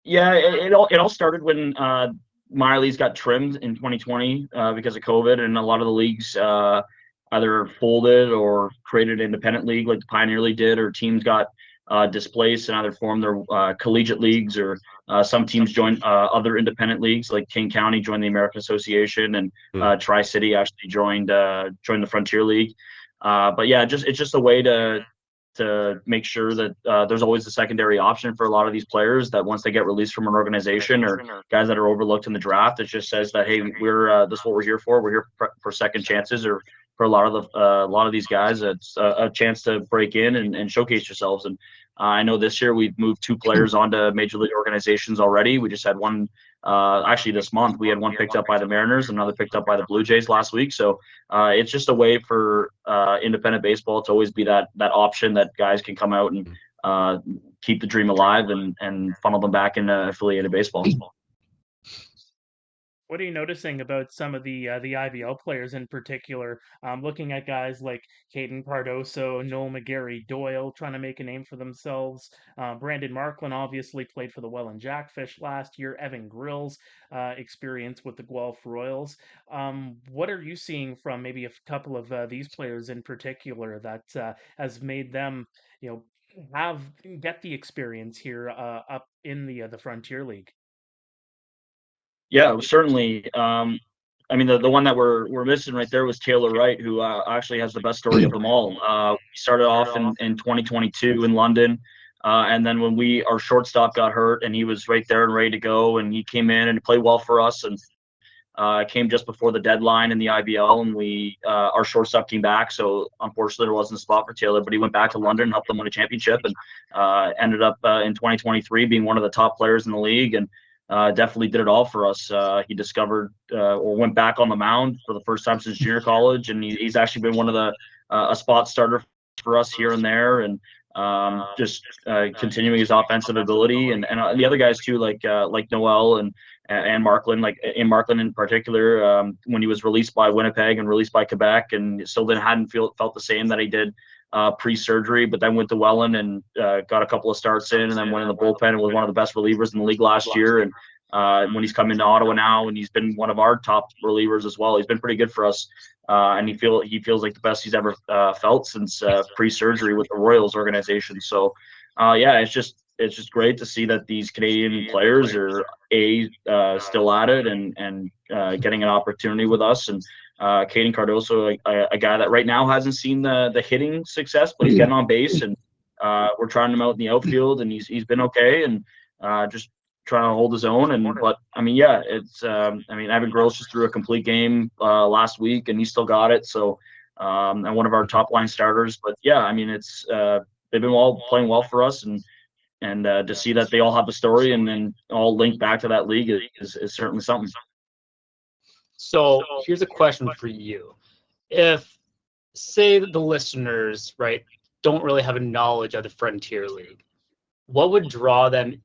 Yeah, it all started when minor leagues got trimmed in 2020 because of COVID, and a lot of the leagues either folded or created an independent league like the Pioneer League did, or teams got displaced and either formed their collegiate leagues, or some teams joined other independent leagues, like King County joined the American Association, and Tri-City actually joined the Frontier League. But yeah, it's just a way to make sure that there's always a secondary option for a lot of these players, that once they get released from an organization or guys that are overlooked in the draft, it just says that, hey, we're this is what we're here for. We're here for second chances, or for a lot of these guys, it's a chance to break in and showcase yourselves. And I know this year we've moved 2 players onto major league organizations already. We just had one. Actually, this month we had one picked up by the Mariners, another picked up by the Blue Jays last week. So it's just a way for independent baseball to always be that option that guys can come out and keep the dream alive and funnel them back into affiliated baseball. What are you noticing about some of the IBL players in particular? Looking at guys like Caden Cardoso, Noel McGarry Doyle trying to make a name for themselves. Brandon Markland obviously played for the Welland Jackfish last year. Evan Grill's experience with the Guelph Royals. What are you seeing from maybe a couple of these players in particular that has made them, get the experience here up in the Frontier League? Yeah, certainly. I mean, the one that we're missing right there was Taylor Wright, who actually has the best story of them all. We started off in 2022 in London, and then when our shortstop got hurt, and he was right there and ready to go, and he came in and played well for us, and came just before the deadline in the IBL, and our shortstop came back, so unfortunately there wasn't a spot for Taylor, but he went back to London and helped them win a championship, and ended up in 2023 being one of the top players in the league, and definitely did it all for us. He discovered or went back on the mound for the first time since junior college, and he's actually been one of the a spot starter for us here and there, and just continuing his offensive ability, and the other guys too, like Noel and Markland, like in Markland in particular, when he was released by Winnipeg and released by Quebec, and still hadn't felt the same that he did pre-surgery, but then went to Welland and got a couple of starts in, and then went in the bullpen and was one of the best relievers in the league last year. And when he's come into Ottawa now, and he's been one of our top relievers as well, he's been pretty good for us. And he feels like the best he's ever felt since pre-surgery with the Royals organization. So yeah, it's just great to see that these Canadian players are still at it and getting an opportunity with us. And Caden Cardoso, a guy that right now hasn't seen the hitting success, but he's getting on base, and we're trying him out in the outfield, and he's been okay, and just trying to hold his own. But I mean, yeah, it's Evan Gross just threw a complete game last week, and he still got it. So and one of our top line starters. But yeah, I mean, it's they've been all playing well for us, and to see that they all have a story and then all linked back to that league is certainly something. So here's a question for you. If, say, the listeners, right, don't really have a knowledge of the Frontier League, what would draw them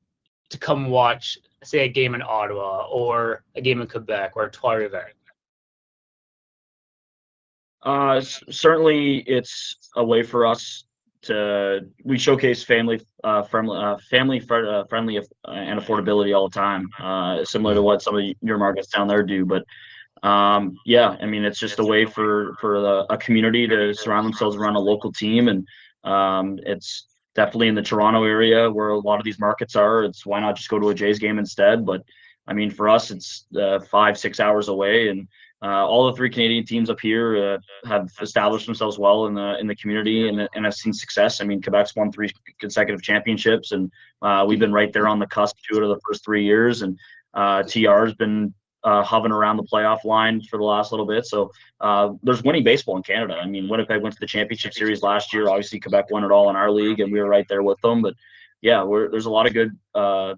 to come watch, say, a game in Ottawa or a game in Quebec or a Trois-Rivières? Certainly, it's a way for us we showcase family friendly and affordability all the time, similar to what some of your markets down there do. But yeah, I mean, it's just a way for a community to surround themselves around a local team, and it's definitely in the Toronto area where a lot of these markets are. It's why not just go to a Jays game instead? But I mean, for us, it's 5-6 hours away, and all the 3 Canadian teams up here have established themselves well in the community, and have seen success. I mean, Quebec's won 3 consecutive championships, and we've been right there on the cusp 2 out of the first 3 years, and TR's been hovering around the playoff line for the last little bit. So there's winning baseball in Canada. I mean, Winnipeg went to the championship series last year. Obviously, Quebec won it all in our league, and we were right there with them. But yeah, there's a lot of good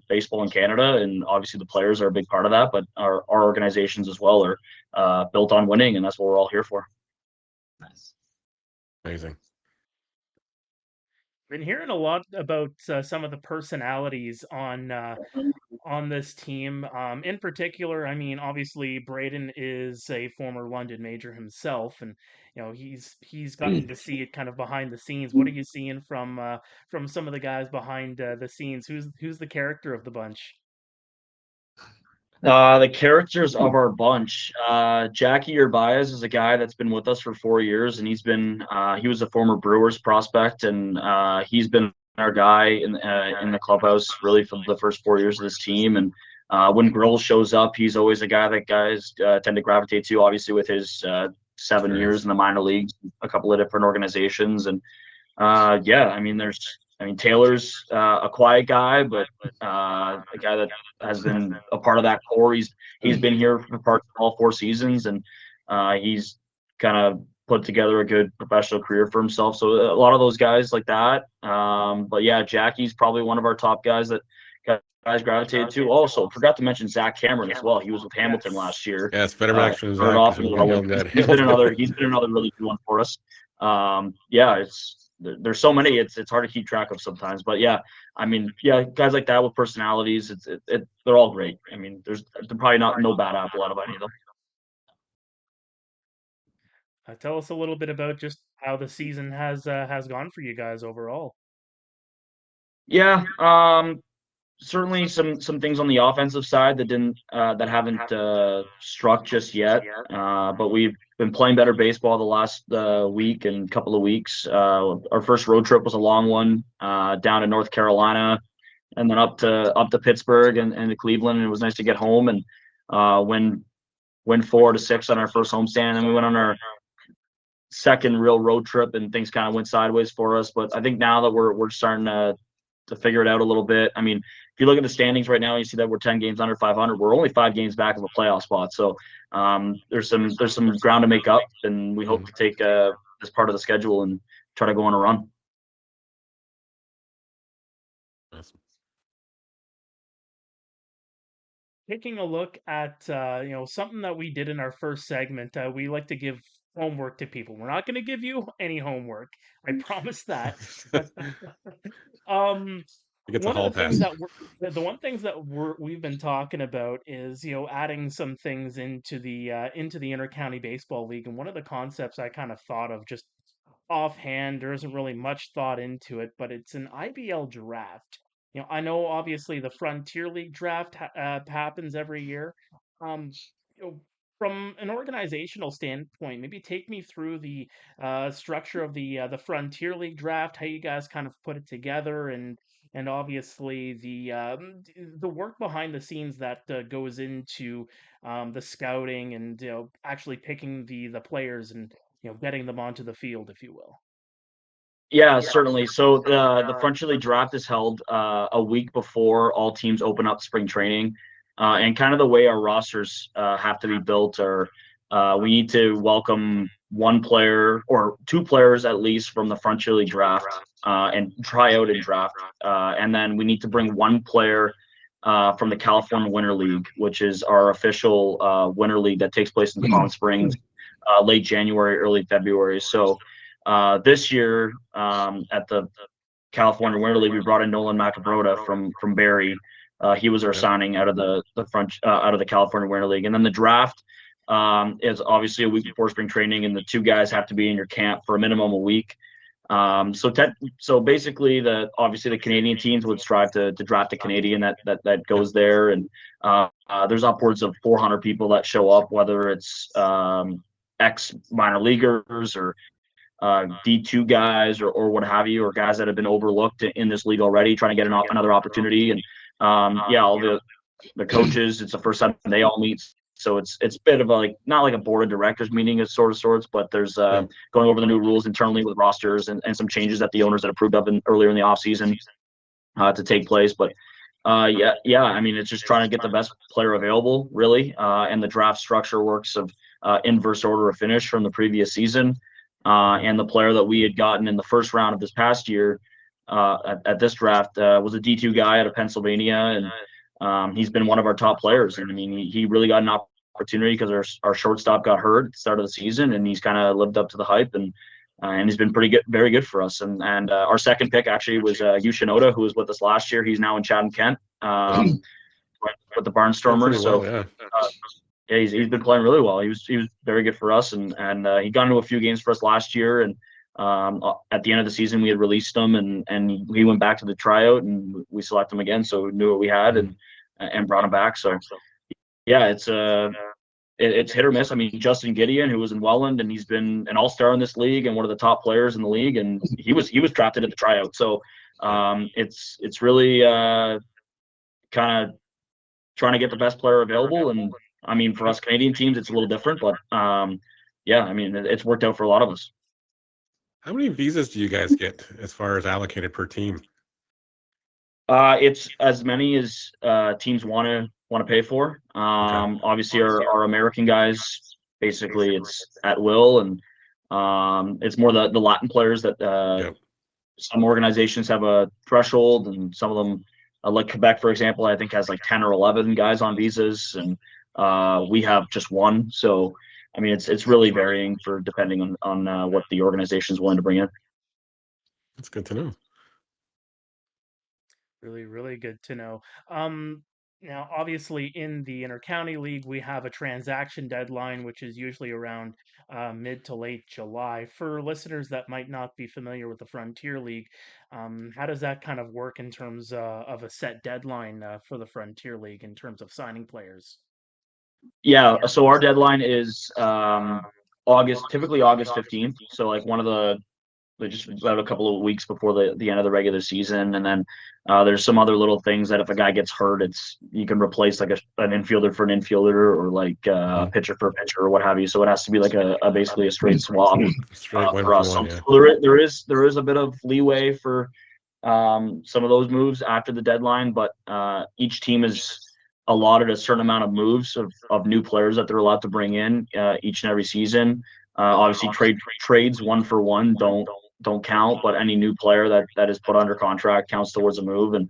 baseball in Canada, and obviously the players are a big part of that. But our organizations as well are built on winning, and that's what we're all here for. Nice. Amazing. Been hearing a lot about some of the personalities on this team. In particular, I mean, obviously Braeden is a former London major himself, and he's gotten to see it kind of behind the scenes. What are you seeing from some of the guys behind the scenes? Who's the character of the bunch? The characters of our bunch. Jackie Urbias is a guy that's been with us for 4 years, and he was a former Brewers prospect, and he's been our guy in the clubhouse really for the first 4 years of this team. And when Grill shows up, he's always a guy that guys tend to gravitate to. Obviously, with his 7 years in the minor leagues, a couple of different organizations, and Taylor's a quiet guy, but a guy that has been a part of that core. He's been here for part of all 4 seasons, and he's kind of put together a good professional career for himself. So a lot of those guys like that. But yeah, Jackie's probably one of our top guys that guys gravitated to. Also, forgot to mention Zach Cameron as well. He was with Hamilton last year. Yeah, it's better action. He's been another really good one for us. There's so many, it's hard to keep track of sometimes, but guys like that with personalities, they're all great. I mean, there's probably no bad apple out of any of them. Tell us a little bit about just how the season has gone for you guys overall. Yeah, certainly some things on the offensive side that haven't struck just yet. But we've been playing better baseball the last week and couple of weeks. Our first road trip was a long one, down to North Carolina, and then up to Pittsburgh and to Cleveland. And it was nice to get home and win 4-6 on our first homestand. And we went on our second real road trip, and things kind of went sideways for us. But I think now that we're starting to figure it out a little bit. I mean, if you look at the standings right now, you see that we're 10 games under 500. We're only 5 games back of a playoff spot. So there's some ground to make up, and we hope to take this part of the schedule and try to go on a run. Awesome. Taking a look at something that we did in our first segment, we like to give homework to people. We're not going to give you any homework, I promise that. But, one of the things that we've been talking about is adding some things into the Intercounty Baseball League, and one of the concepts I kind of thought of just offhand, there isn't really much thought into it, but it's an IBL draft. I know obviously the Frontier League draft happens every year. Um, from an organizational standpoint, maybe take me through the structure of the Frontier League draft, how you guys kind of put it together, and obviously the work behind the scenes that goes into the scouting and actually picking the players and getting them onto the field, if you will. Yeah, certainly. So the Frontier League draft is held a week before all teams open up spring training. And kind of the way our rosters have to be built are we need to welcome one player or 2 players at least from the Frontier League draft and try out in draft. And then we need to bring 1 player from the California Winter League, which is our official winter league that takes place in the Palm Springs late January, early February. So this year at the California Winter League, we brought in Nolan Macabrota from Barrie. He was our signing out of the California Winter League, and then the draft is obviously a week before spring training, and the 2 guys have to be in your camp for a minimum of a week. So basically, obviously the Canadian teams would strive to draft a Canadian that goes there, and there's upwards of 400 people that show up, whether it's ex minor leaguers or D2 guys or what have you, or guys that have been overlooked in this league already, trying to get another opportunity. And all the coaches, it's the first time they all meet, so it's a bit of not like a board of directors meeting of sorts, but there's going over the new rules internally with rosters and some changes that the owners had approved of earlier in the off season to take place. But I mean, it's just trying to get the best player available, really, and the draft structure works of inverse order of finish from the previous season. And the player that we had gotten in the first round of this past year at this draft was a D2 guy out of Pennsylvania, and he's been one of our top players. And I mean, he really got an opportunity because our shortstop got hurt at the start of the season, and he's kind of lived up to the hype. And and he's been pretty good, very good for us. And our second pick actually was Yushinoda, who was with us last year. He's now in Chatham-Kent with the Barnstormers. Well, So yeah. yeah, he's been playing really well. He was very good for us, and he got into a few games for us last year. And at the end of the season, we had released him, and he went back to the tryout, and we selected him again. So we knew what we had, and brought him back. So yeah, it's hit or miss. I mean, Justin Gideon, who was in Welland, and he's been an all-star in this league and one of the top players in the league, and he was drafted at the tryout. So it's really kind of trying to get the best player available. And I mean, for us Canadian teams, it's a little different, but yeah, I mean, it's worked out for a lot of us. How many visas do you guys get as far as allocated per team? It's as many as teams want to pay for. Obviously, our American guys, basically, it's at will, and it's more the Latin players that some organizations have a threshold, and some of them, like Quebec, for example, I think has like 10 or 11 guys on visas, and we have just one. So, I mean, it's really varying for depending on what the organization is willing to bring in. That's good to know. Really, really good to know. Now, obviously, in the Intercounty League, we have a transaction deadline, which is usually around mid to late July. For listeners that might not be familiar with the Frontier League, how does that kind of work in terms of a set deadline for the Frontier League in terms of signing players? Yeah, so our deadline is typically August 15th. So like one of the just about a couple of weeks before the end of the regular season. And then there's some other little things that if a guy gets hurt, you can replace like an infielder for an infielder, or like a pitcher for a pitcher, or what have you. So it has to be like basically a straight swap for us. One, so there is a bit of leeway for some of those moves after the deadline, but each team is allotted a certain amount of moves of new players that they're allowed to bring in each and every season. Obviously, trades 1-for-1 don't count, but any new player that is put under contract counts towards a move. And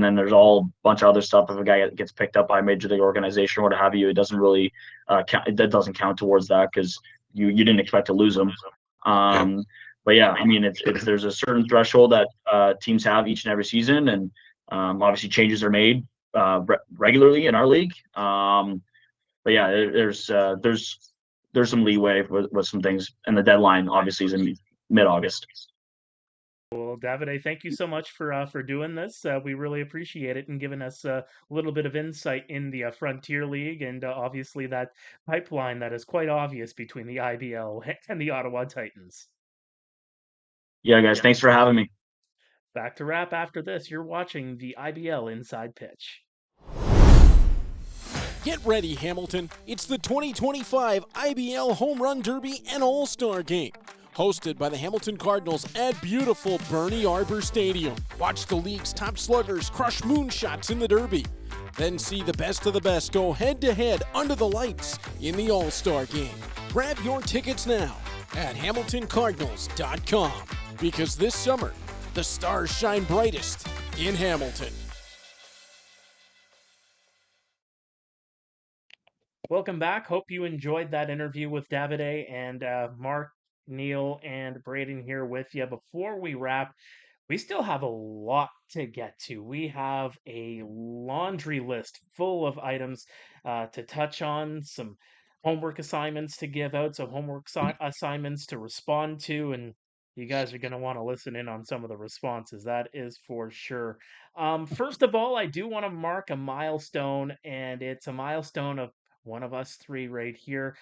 then there's all a bunch of other stuff. If a guy gets picked up by a major league organization or what have you, it doesn't really count. That doesn't count towards that because you didn't expect to lose him. But yeah, I mean, there's a certain threshold that teams have each and every season, and obviously changes are made regularly in our league. But yeah, there's some leeway with some things, and the deadline obviously is in mid-August. Well, Davide, thank you so much for doing this. We really appreciate it and giving us a little bit of insight in the Frontier League, and obviously that pipeline that is quite obvious between the IBL and the Ottawa Titans. Yeah, guys, thanks for having me. Back to wrap after this. You're watching the IBL Inside Pitch. Get ready, Hamilton. It's the 2025 IBL Home Run Derby and All-Star Game. Hosted by the Hamilton Cardinals at beautiful Bernie Arbor Stadium. Watch the league's top sluggers crush moonshots in the Derby. Then see the best of the best go head-to-head under the lights in the All-Star Game. Grab your tickets now at HamiltonCardinals.com, because this summer, the stars shine brightest in Hamilton. Welcome back. Hope you enjoyed that interview with Davide, and Mark, Neil, and Braeden here with you. Before we wrap, we still have a lot to get to. We have a laundry list full of items to touch on, some homework assignments to give out, some homework assignments to respond to, and you guys are going to want to listen in on some of the responses. That is for sure. First of all, I do want to mark a milestone, and it's a milestone of one of us three right here.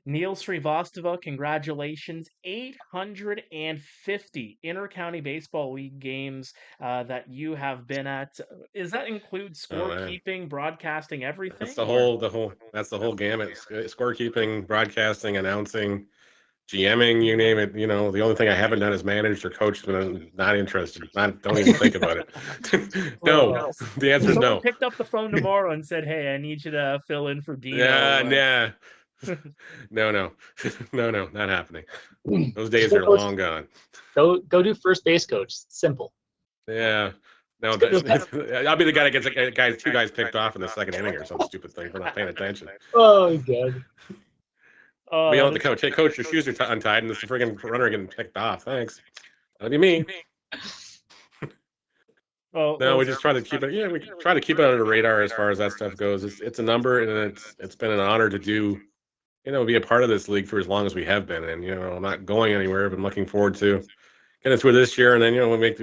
Neil Srivastava, congratulations. 850 Intercounty Baseball League games that you have been at. Does that include scorekeeping, broadcasting, everything? That's the whole gamut. Scorekeeping, broadcasting, announcing, GMing, you name it. You know, the only thing I haven't done is managed or coached, but I'm not interested. Don't even think about it. No, the answer is no. Picked up the phone tomorrow and said, "Hey, I need you to fill in for Dino." Nah. No, not happening. Those days are long gone. Go do first base coach. Simple. Yeah. No, I'll be the guy that gets two guys picked off in the second inning or some stupid thing for not paying attention. Oh, good. Oh, We that yell at the is- coach, "Hey, coach, your shoes are untied," and this friggin' runner getting picked off. Thanks. That'd be me. Oh, No, we just try to keep it. Yeah, we try to keep it under the radar as far as that stuff goes. It's a number, and it's been an honor to do, be a part of this league for as long as we have been, and not going anywhere. But I'm looking forward to getting through this year, and then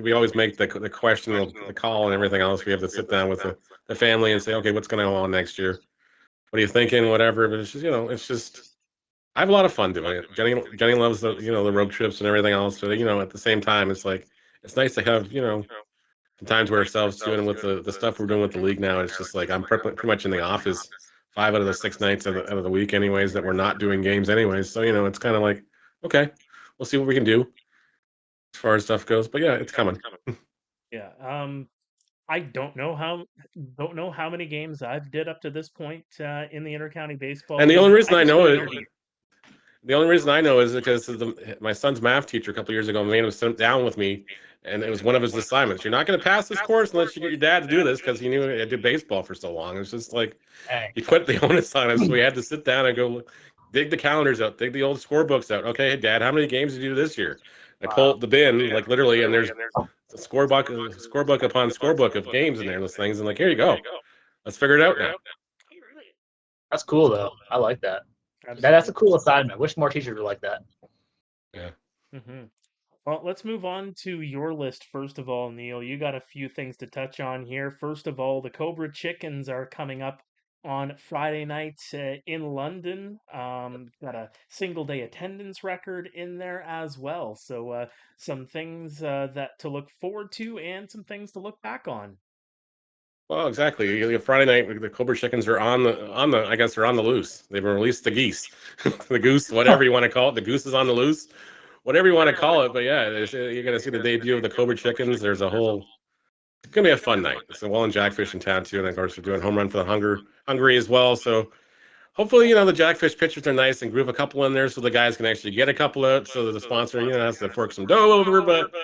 we always make the question, the call, and everything else. We have to sit down with the family and say, okay, what's going to go on next year? What are you thinking? Whatever. But it's just I have a lot of fun doing it. Jenny loves the road trips and everything else. So at the same time, it's like it's nice to have some time to ourselves too. And with the stuff we're doing with the league now, it's just like I'm pretty much in the office 5 out of the 6 nights out of the week, anyways. That we're not doing games, anyways. So it's kind of like, okay, we'll see what we can do as far as stuff goes. But yeah, it's coming. Yeah. I don't know how many games I've did up to this point in the intercounty baseball. And the league. only reason I just know really it. don't- The only reason I know is because my son's math teacher a couple years ago made him sit down with me, and it was one of his assignments. You're not going to pass this course unless you get your dad to do this, because he knew I did baseball for so long. It's just like he put the onus on us, so we had to sit down and go dig the calendars out, dig the old scorebooks out. Okay, Dad, how many games did you do this year? I pulled the bin, like literally, and there's a scorebook upon scorebook of games in there, those things, and like, here you go. Let's figure it out now. That's cool though. I like that. Absolutely. That's a cool assignment. Wish more teachers were like that. Yeah. Mm-hmm. Well, let's move on to your list first of all, Neil. You got a few things to touch on here. First of all, the Cobra Chickens are coming up on Friday night in London. Got a single day attendance record in there as well. So some things that to look forward to and some things to look back on. Well, exactly. Friday night, the Cobra Chickens are on the. I guess they're on the loose. They've released the geese, the goose, whatever you want to call it. The goose is on the loose, whatever you want to call it. But yeah, you're gonna see the debut of the Cobra Chickens. There's a whole. It's gonna be a fun night. It's the Welland Jackfish in town too, and of course we're doing home run for the Hungary as well. So hopefully, the Jackfish pitchers are nice and groove a couple in there, so the guys can actually get a couple out. So that the sponsor, has to fork some dough over, but.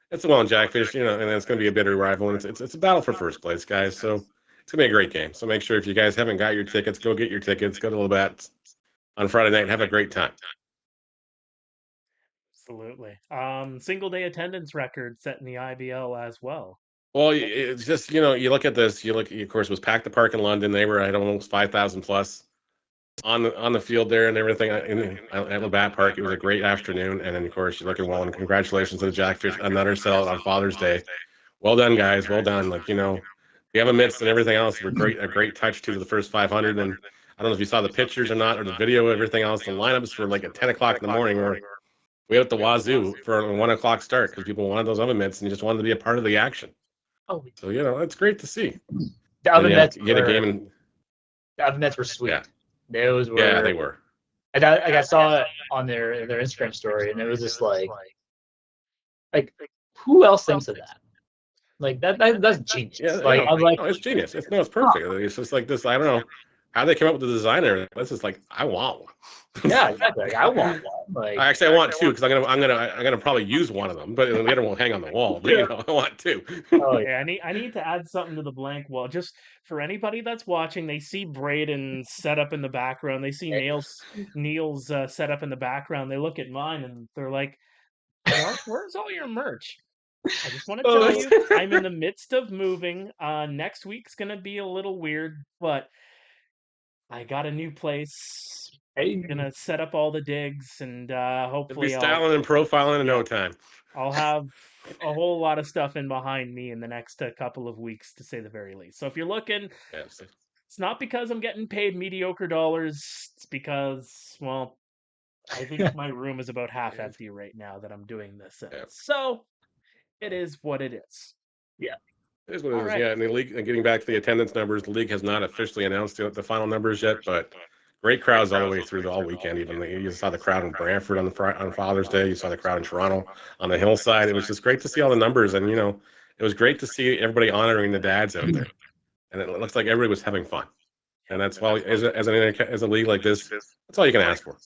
It's a Welland Jackfish, and it's going to be a bitter rival, and it's a battle for first place, guys. So it's going to be a great game. So make sure if you guys haven't got your tickets, go get your tickets. Go to the bats on Friday night. Have a great time. Absolutely. Single day attendance record set in the IBL as well. Well, it's just you look at this. Of course, it was packed the park in London. They were at almost 5,000 plus on the field there and everything at the bat park. It was a great afternoon, and then of course you look at Welland. Congratulations to the Jackfish, another sellout on Father's Day. Well done, guys. Well done. We have a mitts and everything else. A great touch to the first 500. And I don't know if you saw the pictures or not, or the video, everything else. The lineups were like at 10 o'clock in the morning. We're way at the wazoo for a 1 o'clock start because people wanted those oven mitts and just wanted to be a part of the action. Oh, so it's great to see. the oven mitts. Get a game and The oven mitts were sweet. Yeah. Those were. Yeah, they were. I saw it on their Instagram story, and it was just like who else thinks of that? Like that's genius. Yeah, like I'm like, it's genius. It's perfect. It's just like this. I don't know how they came up with the designer. This is like I want one. yeah, exactly. Like, I want one. Like Actually, I want two because I'm gonna probably use one of them, but the other one will hang on the wall. But, I want two. oh, Yeah, I need to add something to the blank wall. Just for anybody that's watching, they see Braeden set up in the background. They see Neil's set up in the background. They look at mine and they're like, Mark, where's all your merch? I just want to tell you, I'm in the midst of moving. Next week's gonna be a little weird, but I got a new place. Hey. Gonna set up all the digs and hopefully Be styling and profiling in no time. I'll have a whole lot of stuff in behind me in the next couple of weeks, to say the very least. So if you're looking, Yes. it's not because I'm getting paid mediocre dollars. It's because, well, I think my room is about half empty right now that I'm doing this in. Yeah. So it is what it is. Yeah. It is what it is. Right. Yeah, and the league. And getting back to the attendance numbers, the league has not officially announced the final numbers yet, but great crowds all the way through all weekend. Even you saw the crowd in Brantford on Father's Day. You saw the crowd in Toronto on the hillside. It was just great to see all the numbers, and it was great to see everybody honoring the dads out there. And it looks like everybody was having fun. And that's why, as a league like this, that's all you can ask for.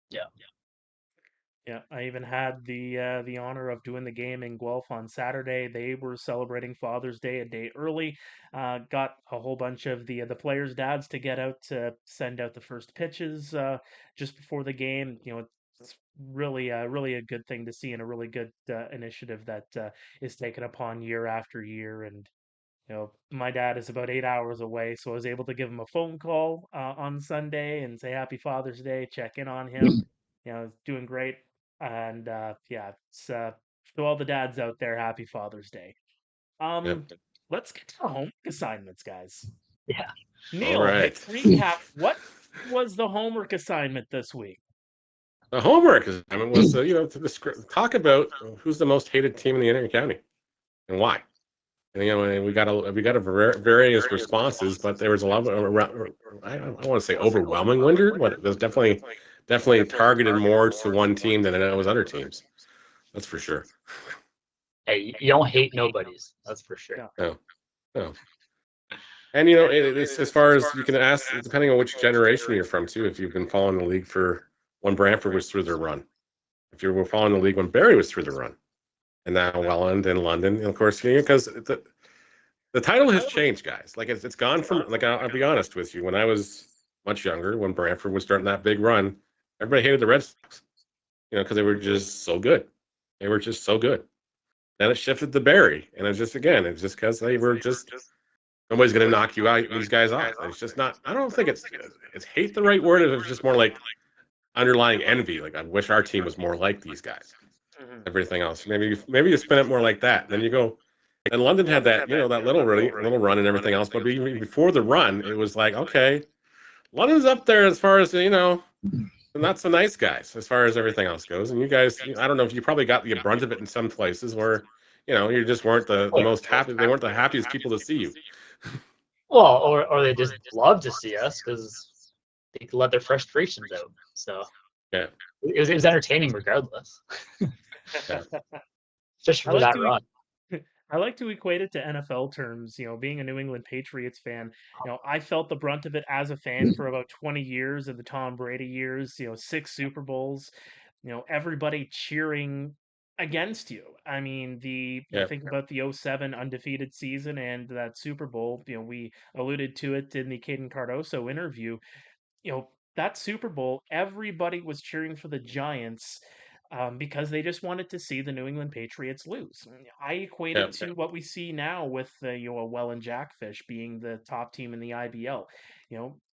Yeah. Yeah, I even had the honor of doing the game in Guelph on Saturday. They were celebrating Father's Day a day early. Got a whole bunch of the players' dads to get out to send out the first pitches just before the game. It's really a good thing to see, and a really good initiative that is taken upon year after year. And my dad is about 8 hours away, so I was able to give him a phone call on Sunday and say Happy Father's Day, check in on him. Doing great. And yeah, it's to all the dads out there, Happy Father's Day. Yep. Let's get to the homework assignments, guys. Yeah. All Neil, right. recap. What was the homework assignment this week? The homework assignment was, to talk about who's the most hated team in the entire county and why. And, and we got various responses, but there was a lot of, I don't want to say overwhelming winner, but it was definitely targeted more to one team than it was other teams. That's for sure. Hey, you don't hate nobodies. That's for sure. No. And it's as far as you can ask, depending on which generation you're from too. If you've been following the league for when Brantford was through their run, if you were following the league when Barrie was through the run, and now Welland and London, and of course, because the title has changed, guys. Like it's gone from, like, I'll be honest with you. When I was much younger, when Brantford was starting that big run, everybody hated the Red Sox, because they were just so good. They were just so good. Then it shifted to Barrie, and it's just because they were just, nobody's going to knock you out, these guys off. It's just not. I don't think it's hate the right word. It's just more like underlying envy. Like, I wish our team was more like these guys. Everything else, maybe you spin it more like that. Then you go. And London had that, that little run and everything else. But even before the run, it was like, okay, London's up there as far as, not so nice guys as far as everything else goes. And you guys, I don't know if you probably got the brunt of it in some places where, you just weren't the most happy. They weren't the happiest people to see you. Well, or they just love to see us because they can let their frustrations out. So Yeah, it was entertaining regardless. Yeah. Just for that run. I like to equate it to NFL terms. Being a New England Patriots fan, I felt the brunt of it as a fan for about 20 years in the Tom Brady years. 6 Super Bowls. Everybody cheering against you. I mean, Yeah. think about the 07 undefeated season and that Super Bowl. We alluded to it in the Caden Cardoso interview. That Super Bowl, everybody was cheering for the Giants because they just wanted to see the New England Patriots lose. I equate it to what we see now with a Welland Jackfish being the top team in the IBL.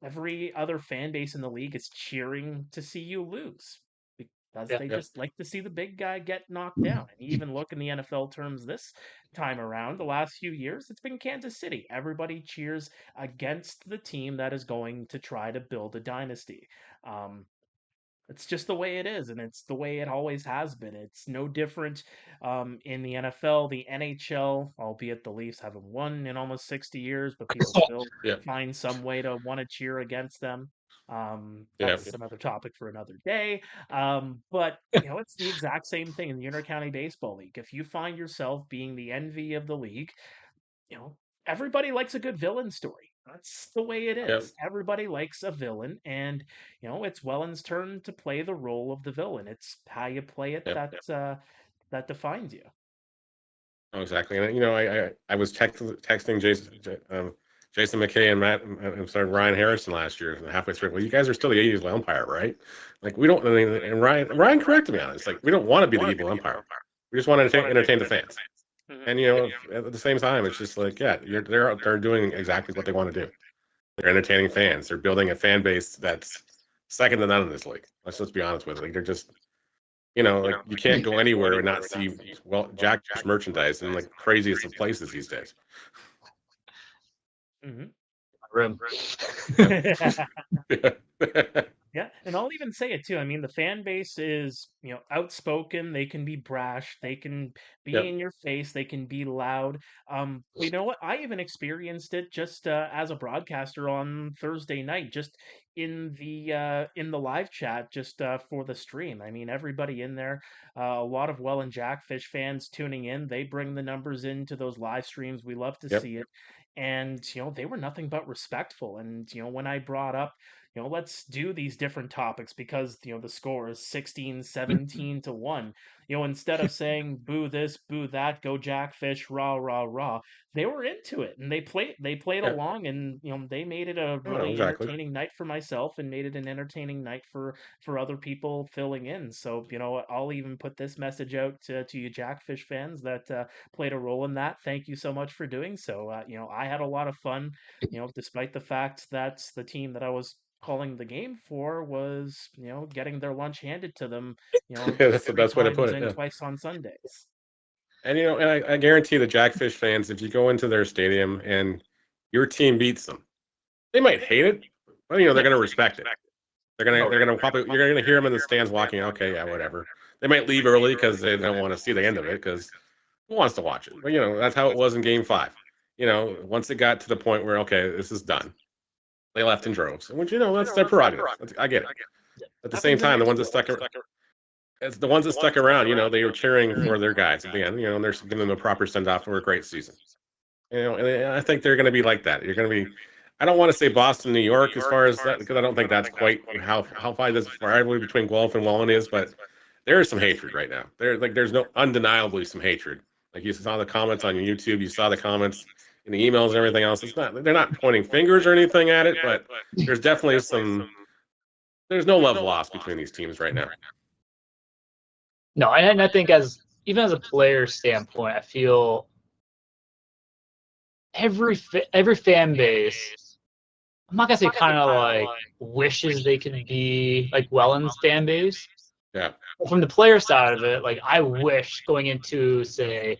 Every other fan base in the league is cheering to see you lose because they just like to see the big guy get knocked down. And even look in the NFL terms this time around, the last few years, it's been Kansas City. Everybody cheers against the team that is going to try to build a dynasty. It's just the way it is, and it's the way it always has been. It's no different in the NFL, the NHL, albeit the Leafs haven't won in almost 60 years, but people still find some way to want to cheer against them. That's another topic for another day. But it's the exact same thing in the Intercounty Baseball League. If you find yourself being the envy of the league, everybody likes a good villain story. That's the way it is. Everybody likes a villain, and it's Welland's turn to play the role of the villain. It's how you play it that defines you. Oh, exactly. And I was texting Jason McKay and Ryan Harrison last year, halfway through. Well, you guys are still the evil umpire, right? Like, we don't. And Ryan corrected me on it. It's like, we don't want to be the evil umpire. We just want to entertain the fans. And at the same time, it's just like, they're out there doing exactly what they want to do. They're entertaining fans. They're building a fan base that's second to none in this league. Let's be honest with it. Like, they're just, like, you can't go anywhere and not see Jack's merchandise in like craziest of places these days. Room. Yeah, and I'll even say it too. I mean, the fan base is, outspoken. They can be brash. They can be in your face. They can be loud. You know what? I even experienced it just as a broadcaster on Thursday night, just in the live chat, just for the stream. I mean, everybody in there, a lot of Welland Jackfish fans tuning in. They bring the numbers into those live streams. We love to see it. And they were nothing but respectful. And when I brought up let's do these different topics because, the score is 16-17-1. Instead of saying boo this, boo that, go Jackfish, rah, rah, rah, they were into it and they played Yeah. along, and, they made it a Oh, really exactly. entertaining night for myself and made it an entertaining night for other people filling in. So, I'll even put this message out to you Jackfish fans that played a role in that. Thank you so much for doing so. I had a lot of fun, despite the fact that the team that I was calling the game for was, getting their lunch handed to them, That's the 3 best way to put times it. and Yeah. twice on Sundays. And and I guarantee the Jackfish fans, if you go into their stadium and your team beats them, they might hate it, but they're going to respect it. They're gonna probably you're gonna hear them in the stands walking. Okay, yeah, whatever. They might leave early because they don't want to see the end of it because who wants to watch it? But that's how it was in Game 5. Once it got to the point where okay, this is done, they left in droves, which that's their prerogative. I get it. At the same time, the ones that stuck around, they were cheering for their guys at the end, and they're giving them a proper send off for a great season. And I think they're going to be like that. You're going to be. I don't want to say Boston, New York, as far as that, because I don't think that's quite how far this rivalry between Guelph and Welland is. But there is some hatred right now. There's no undeniably some hatred. Like you saw the comments on YouTube, you saw the comments in the emails and everything else. They're not pointing fingers or anything at it, but there's definitely there's no love lost between these teams right now. No, and I think even as a player standpoint, I feel every fan base, I'm not gonna say kind of like wishes they could be like Welland's fan base. Yeah. But from the player side of it, like I wish going into say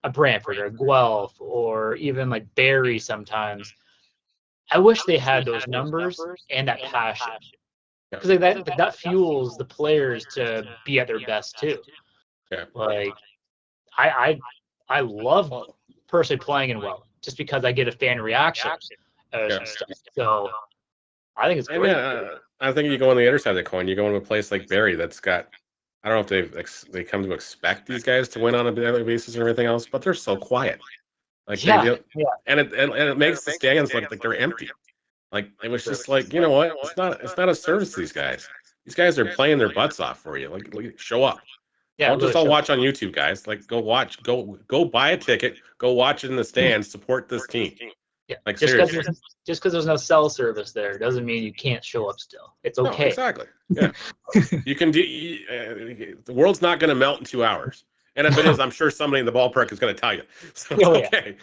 a Brantford or a Guelph or even like Barrie sometimes, I wish they had those numbers and that passion, because that fuels the players to be at their best too. Yeah. Like I love personally playing in Welland just because I get a fan reaction. So I think it's great. Yeah, I think you go on the other side of the coin. You go into a place like Barrie that's got. I don't know if they come to expect these guys to win on a daily basis and everything else, but they're so quiet. Like and it makes the stands look like they're empty. Like it was just like, you know what? It's not a service to these guys. These guys are playing their butts off for you. Like show up. Yeah, Don't just all watch on YouTube, guys. Like go watch, go buy a ticket, go watch it in the stands, support this team. Yeah, like just seriously. because there's no cell service there doesn't mean you can't show up still. It's okay. No, exactly. Yeah. You can do. The world's not going to melt in 2 hours, and if it is, I'm sure somebody in the ballpark is going to tell you. So it's okay.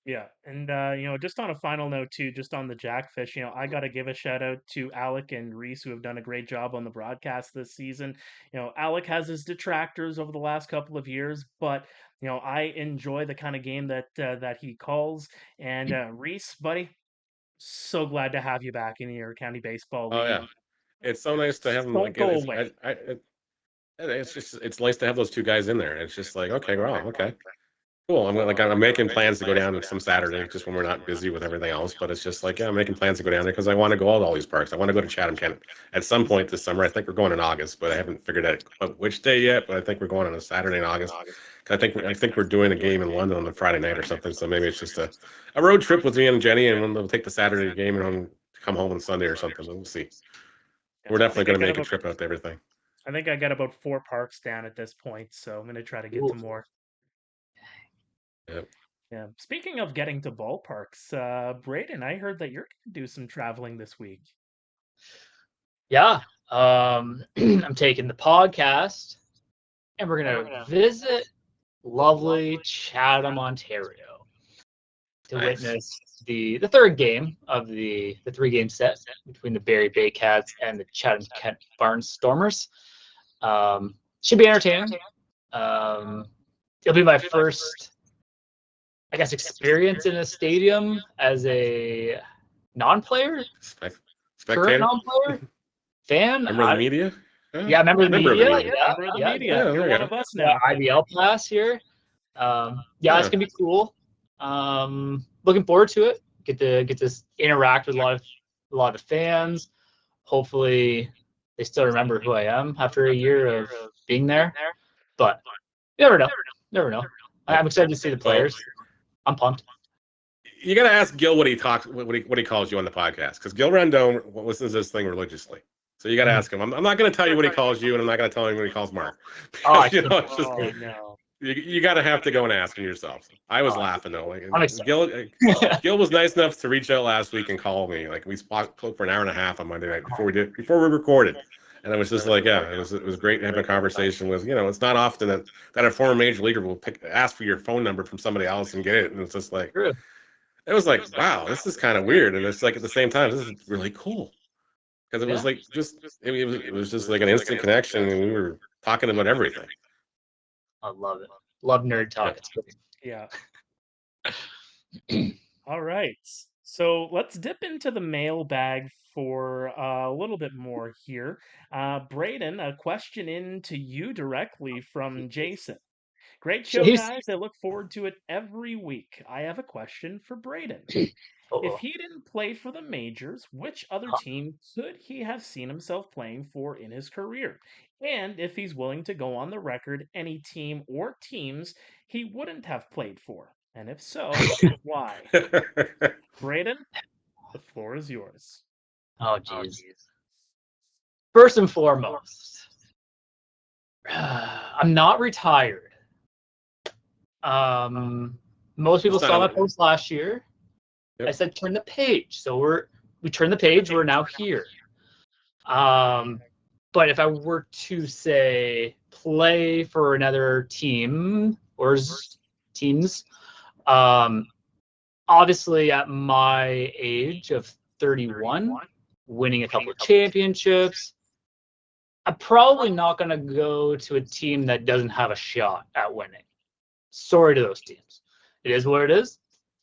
Yeah, and just on a final note too, just on the Jackfish, I got to give a shout out to Alec and Reese, who have done a great job on the broadcast this season. Alec has his detractors over the last couple of years, but I enjoy the kind of game that he calls. And Reese, buddy, so glad to have you back in your county baseball league. Oh yeah, it's so nice to have them. Don't go away. It's nice to have those two guys in there. It's just like okay, wow, okay. Cool. I'm making plans to go down some Saturday, just when we're not busy with everything else. But it's just like, yeah, I'm making plans to go down there because I want to go out to all these parks. I want to go to CHATHAM-KENT at some point this summer. I think we're going in August, but I haven't figured out which day yet. But I think we're going on a Saturday in August. I think we're doing a game in London on the Friday night or something. So maybe it's just a road trip with me and Jenny, and we'll take the Saturday game and come home on Sunday or something. We'll see. We're definitely going to make a trip out to everything. I think I got about 4 parks down at this point, so I'm going to try to get to more. Yep. Yeah. Speaking of getting to ballparks, Braeden, I heard that you're going to do some traveling this week. Yeah. I'm taking the podcast, and we're going to visit lovely Chatham, Ontario, to witness the third game of the 3-game set between the Barrie Baycats and the CHATHAM-KENT Barnstormers. Should be entertaining. It'll be my first, I guess, experience in a stadium as a non-player, current non-player, fan. Member of the media? Yeah, member of the media. Yeah, you're one of us now. IBL pass here. It's gonna be cool. Looking forward to it. Get to interact with a lot of fans. Hopefully, they still remember who I am after a year of being there. But you never know. I'm excited to see the players. I'm pumped. you got to ask Gil what he calls you on the podcast, because Gil Rendon listens to this thing religiously. So you got to ask him. I'm not going to tell you what he calls you, and I'm not going to tell him what he calls Mark. Because, you know, it's just no. you got to have to go and ask him yourself. I was laughing though. Like, I'm excited. Gil was nice enough to reach out last week and call me. Like, we spoke for an hour and a half on Monday night before we recorded. And it was just like, yeah, it was great having a conversation with, you know, it's not often that a former major leaguer will ask for your phone number from somebody else and get it. And it's just like, True. it was like, wow, this is kind of weird. And it's like, at the same time, this is really cool. Because it was like, it was just like an instant connection, and we were talking about everything. I love it. Love nerd talk. It's great. Yeah. All right. So let's dip into the mailbag for a little bit more here. Braeden, a question in to you directly from Jason. Great show, Jason. guys. I look forward to it every week. I have a question for Braeden. If he didn't play for the majors, which other team could he have seen himself playing for in his career? And if he's willing to go on the record, any team or teams he wouldn't have played for? And if so, why? Braeden, the floor is yours. Oh, jeez. First and foremost, I'm not retired. Most people saw my post last year. Yep. I said turn the page. So we turned the page. We're now here. But if I were to say play for another team or teams, obviously at my age of 31, winning a couple of championships, I'm probably not going to go to a team that doesn't have a shot at winning. Sorry to those teams. It is what it is.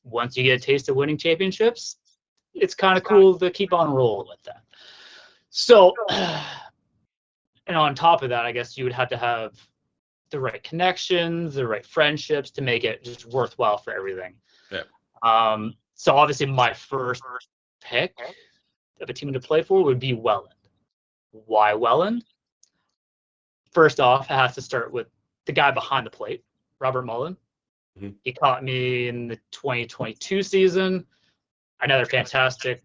Once you get a taste of winning championships, it's kind of cool to keep on rolling with that. So, and on top of that, I guess you would have to have the right connections, the right friendships to make it just worthwhile for everything. Yeah. So obviously my first pick of a team to play for would be Welland. Why Welland? First off, it has to start with the guy behind the plate, Robert Mullen. Mm-hmm. He caught me in the 2022 season. Another fantastic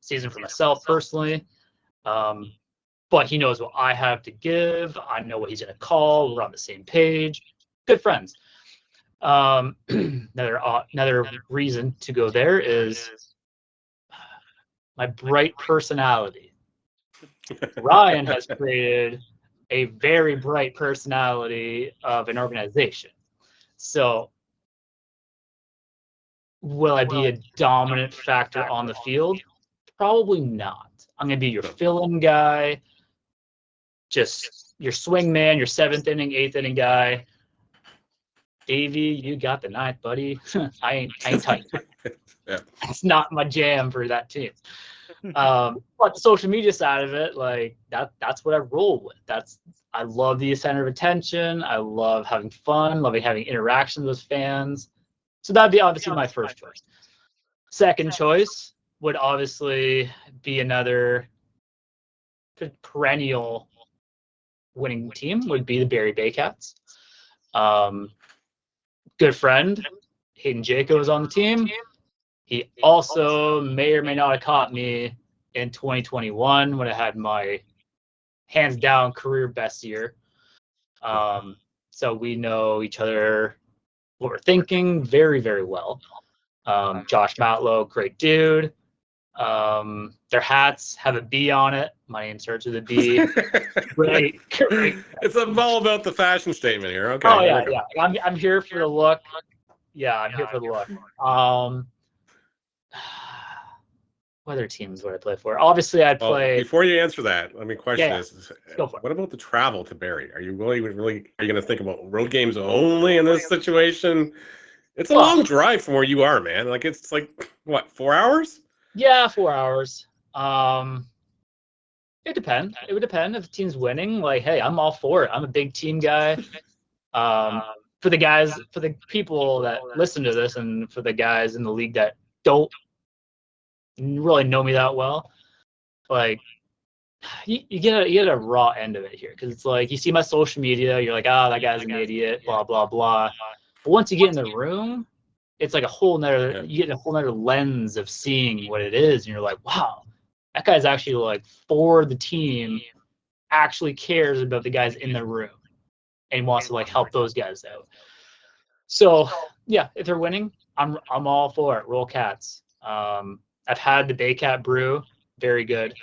season for myself personally. But he knows what I have to give. I know what he's going to call. We're on the same page. Good friends. Another reason to go there is my bright personality. Ryan has created a very bright personality of an organization. So will I be a dominant factor on the field? Probably not. I'm going to be your fill-in guy, just your swing man, your 7th inning, 8th inning guy. Davey, you got the ninth, buddy. I ain't tight. Yeah. It's not my jam for that team. But the social media side of it, like that's what I roll with. I love the center of attention. I love having fun, loving having interactions with fans. So that'd be obviously my first choice. Second choice would obviously be another perennial winning team would be the Barrie Baycats. Good friend, Hayden Jaco is on the team. He also may or may not have caught me in 2021 when I had my hands down career best year. So we know each other, what we're thinking very, very well. Josh Matlow, great dude. Their hats have a B on it. My name starts with a B. Great. It's all about the fashion statement here. Okay. Oh yeah. I'm here for the look. Yeah, I'm here for the look. What other teams would I play for? Obviously, I'd play. Before you answer that, let me question this: Go for it. What about the travel to Barrie? Are you really? Are you going to think about road games only in this situation? It's a long drive from where you are, man. Like it's like what, 4 hours? Yeah, 4 hours. It depends. It would depend if the team's winning. Like, hey, I'm all for it. I'm a big team guy. For the people that listen to this, and for the guys in the league that don't really know me that well, like you get a raw end of it here, because it's like you see my social media, you're like, that guy's an idiot, blah blah blah. But once you get in the room, it's like a whole nother, you get a whole nother lens of seeing what it is. And you're like, wow, that guy's actually like for the team, actually cares about the guys in the room and wants to like help those guys out. So yeah, if they're winning, I'm all for it. Roll Cats. I've had the Baycat brew, very good.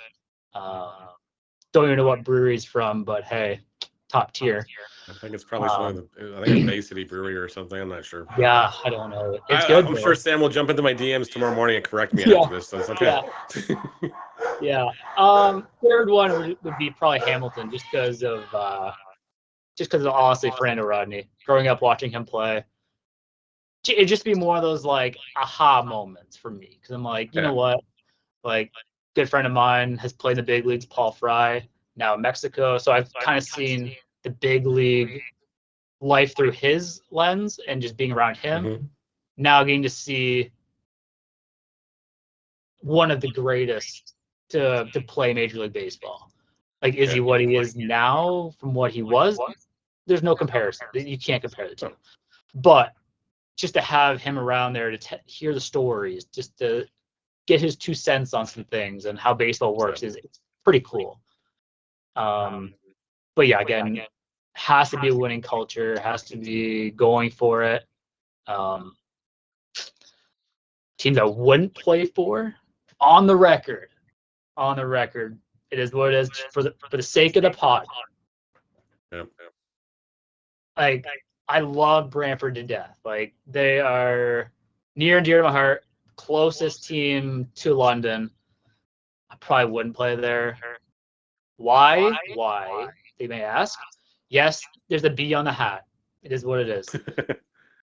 Don't even know what brewery it's from, but hey, top tier. I think it's probably some of the, I think it's Bay City Brewery or something. I'm not sure. Yeah, I don't know. It's good. I'm sure Sam will jump into my DMs tomorrow morning and correct me Yeah. after this. So it's okay. Yeah. Third one would be probably Hamilton, just because of honestly Fernando Rodney. Growing up watching him play, it'd just be more of those like aha moments for me, because I'm like, you know what, like good friend of mine has played in the big leagues, Paul Fry, now in Mexico, so I've kind of seen the big league life through his lens and just being around him. Now getting to see one of the greatest to play Major League Baseball. Like, is he what he is now from what he was? There's no comparison. You can't compare the two. But just to have him around there to hear the stories, just to get his 2 cents on some things and how baseball works is pretty cool. But yeah, again, has to be a winning culture, has to be going for it. Teams I wouldn't play for, on the record, it is what it is for the sake of the pod. Like, I love Brantford to death. Like, they are near and dear to my heart. Closest team to London. I probably wouldn't play there. Why? They may ask. Yes, there's a B on the hat. It is what it is.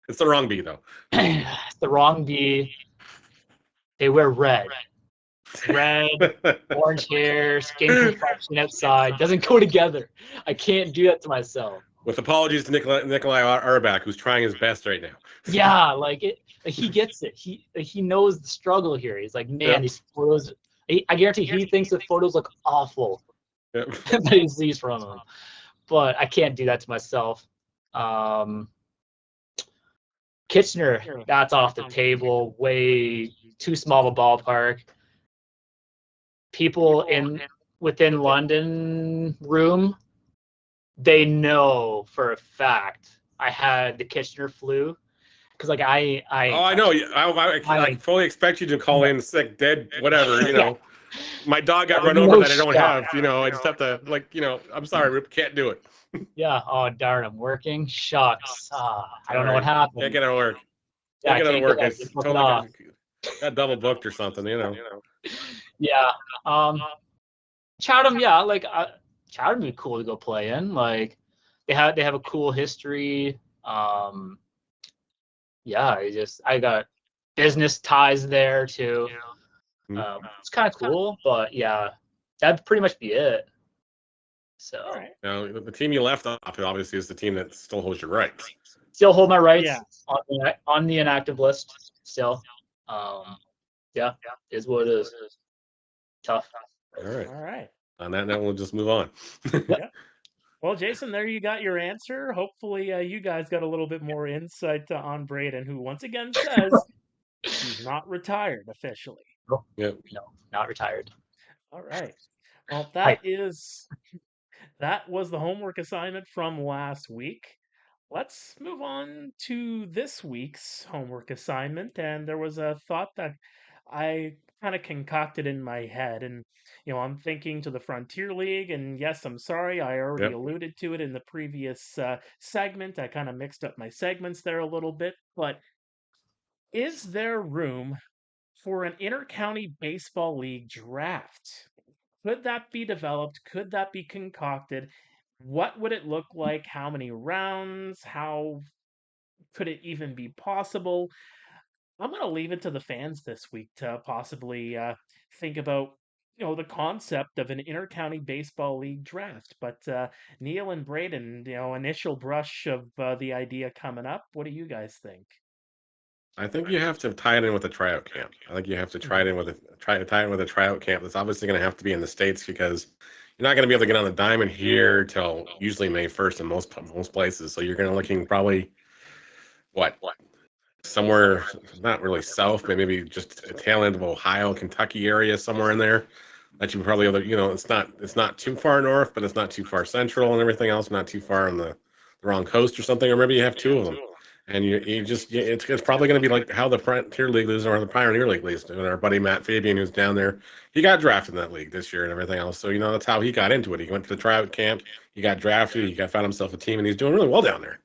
It's the wrong B, though. It's the wrong B. They wear red. Red, orange hair, skin complexion outside. Doesn't go together. I can't do that to myself. With apologies to Nikolai Arbach, who's trying his best right now. Yeah, like he gets it. He knows the struggle here. He's like, man, these photos. I guarantee he thinks the photos look awful that he sees from them. But I can't do that to myself. Kitchener, that's off the table. Way too small of a ballpark. People within London room, they know for a fact I had the Kitchener flu, because like I know. I fully expect you to call in sick, dead, whatever. You know, my dog got run over that I don't have. You know, I just have to I'm sorry, Rip, can't do it. Yeah. Oh darn, I'm working. Shucks. I don't know what happened. Can't get out of work. Yeah, can't get out of work. It's totally got double booked or something. You know. Yeah. Chatham, like Chatham would be cool to go play in. Like they have a cool history. I got business ties there too. It's kind of cool, but yeah, that'd pretty much be it. So now the team you left off obviously is the team that still holds your rights. Still hold my rights on the inactive list. Still, is what it is. Tough. All right. On that note, we'll just move on. Well, Jason, there you got your answer. Hopefully, you guys got a little bit more insight on Braeden, who once again says he's not retired officially. No, not retired. All right. Well, that was the homework assignment from last week. Let's move on to this week's homework assignment. And there was a thought that I kind of concocted in my head. And, I'm thinking to the Frontier League. And yes, I'm sorry, I already alluded to it in the previous segment. I kind of mixed up my segments there a little bit. But is there room for an inter-county baseball league draft? Could that be developed? Could that be concocted? What would it look like? How many rounds? How could it even be possible? I'm going to leave it to the fans this week to possibly think about, the concept of an inter-county baseball league draft. But Neil and Braeden, initial brush of the idea coming up. What do you guys think? I think you have to tie it in with a tryout camp. I think you have to tie it in with a tryout camp. That's obviously going to have to be in the States, because you're not going to be able to get on the diamond here till usually May 1st in most places. So you're going to looking probably somewhere not really south, but maybe just a tail end of Ohio, Kentucky area, somewhere in there. That you probably it's not too far north, but it's not too far central and everything else, not too far on the wrong coast or something, or maybe you have two of them. And it's probably going to be like how the Frontier League is or the Pioneer League is. And our buddy Matt Fabian, who's down there, he got drafted in that league this year and everything else. So, that's how he got into it. He went to the tryout camp, he got drafted, found himself a team, and he's doing really well down there.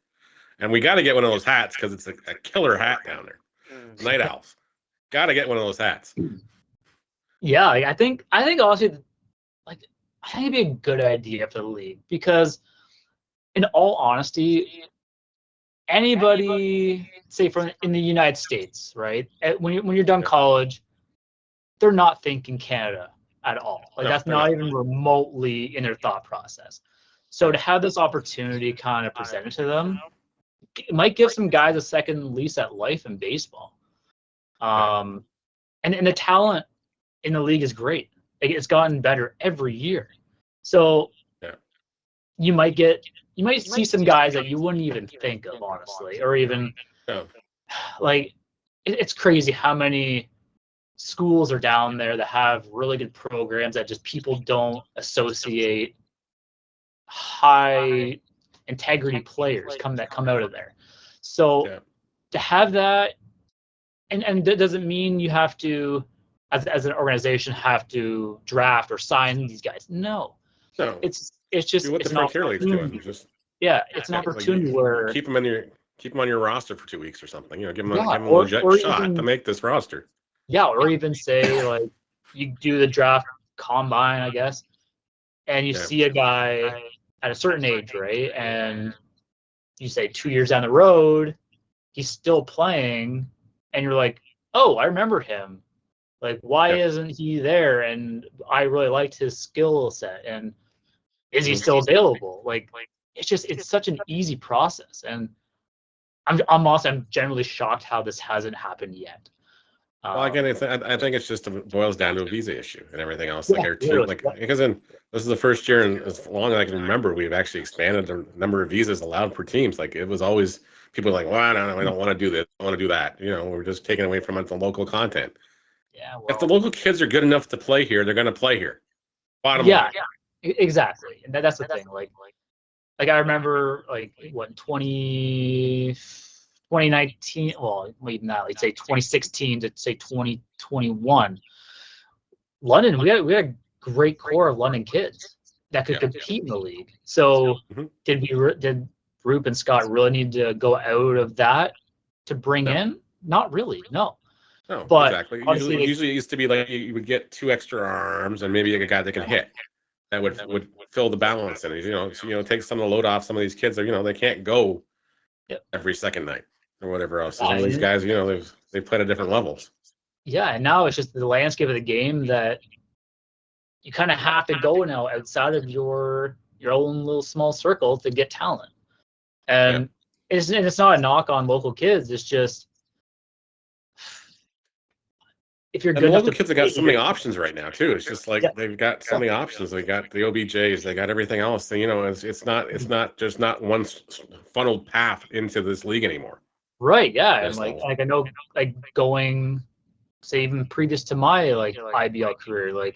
And we got to get one of those hats because it's a killer hat down there. Night Owls. Got to get one of those hats. Yeah, I think honestly, I think it'd be a good idea for the league because, in all honesty, anybody, say in the United States, right? When you're done college, they're not thinking Canada at all. That's not even remotely in their thought process. So to have this opportunity kind of presented to them, it might give some guys a second lease at life in baseball. And the talent in the league is great. It's gotten better every year. So you might see some guys that you wouldn't even think of, honestly, or even it's crazy how many schools are down there that have really good programs that just people don't associate high integrity players that come out of there. So to have that, and that doesn't mean you have to, as an organization, have to draft or sign these guys. No. It's just what the Frontier League's doing. It's an opportunity where keep them on your roster for 2 weeks or something. Give them a legit shot to make this roster. Yeah, or even say you do the draft combine, I guess, and you see a guy at a certain age, right? And you say 2 years down the road, he's still playing, and you're like, oh, I remember him. Why isn't he there? And I really liked his skill set. And is he still available? It's such an easy process. And I'm generally shocked how this hasn't happened yet. Well, again, I think it's just boils down to a visa issue and everything else. Because this is the first year, and as long as I can remember, we've actually expanded the number of visas allowed per teams. It was always people I don't want to do this, I want to do that. We're just taking away from the local content. Yeah. Well, if the local kids are good enough to play here, they're going to play here. Bottom line. Yeah, exactly. And that's the thing. I remember, 2019, well, even that, say 2016 to say 2021, London, we had a great core of London kids that could compete in the league. So did Roop and Scott really need to go out of that to bring in? Not really, no. No, but exactly. Usually it used to be you would get 2 extra arms and maybe a guy that can hit. That would fill the balance in it. Take some of the load off some of these kids. They can't go every second night or whatever else. Some of these guys, they've played at different levels. Yeah, and now it's just the landscape of the game that you kind of have to go now outside of your own little small circle to get talent. And it's not a knock on local kids. It's just if you're good enough, local kids have got so many options right now too. It's just they've got so many options. They got the OBJs, they got everything else. So, it's not just not one funneled path into this league anymore. Right. Yeah. And I know, going, say, even previous to my IBL career,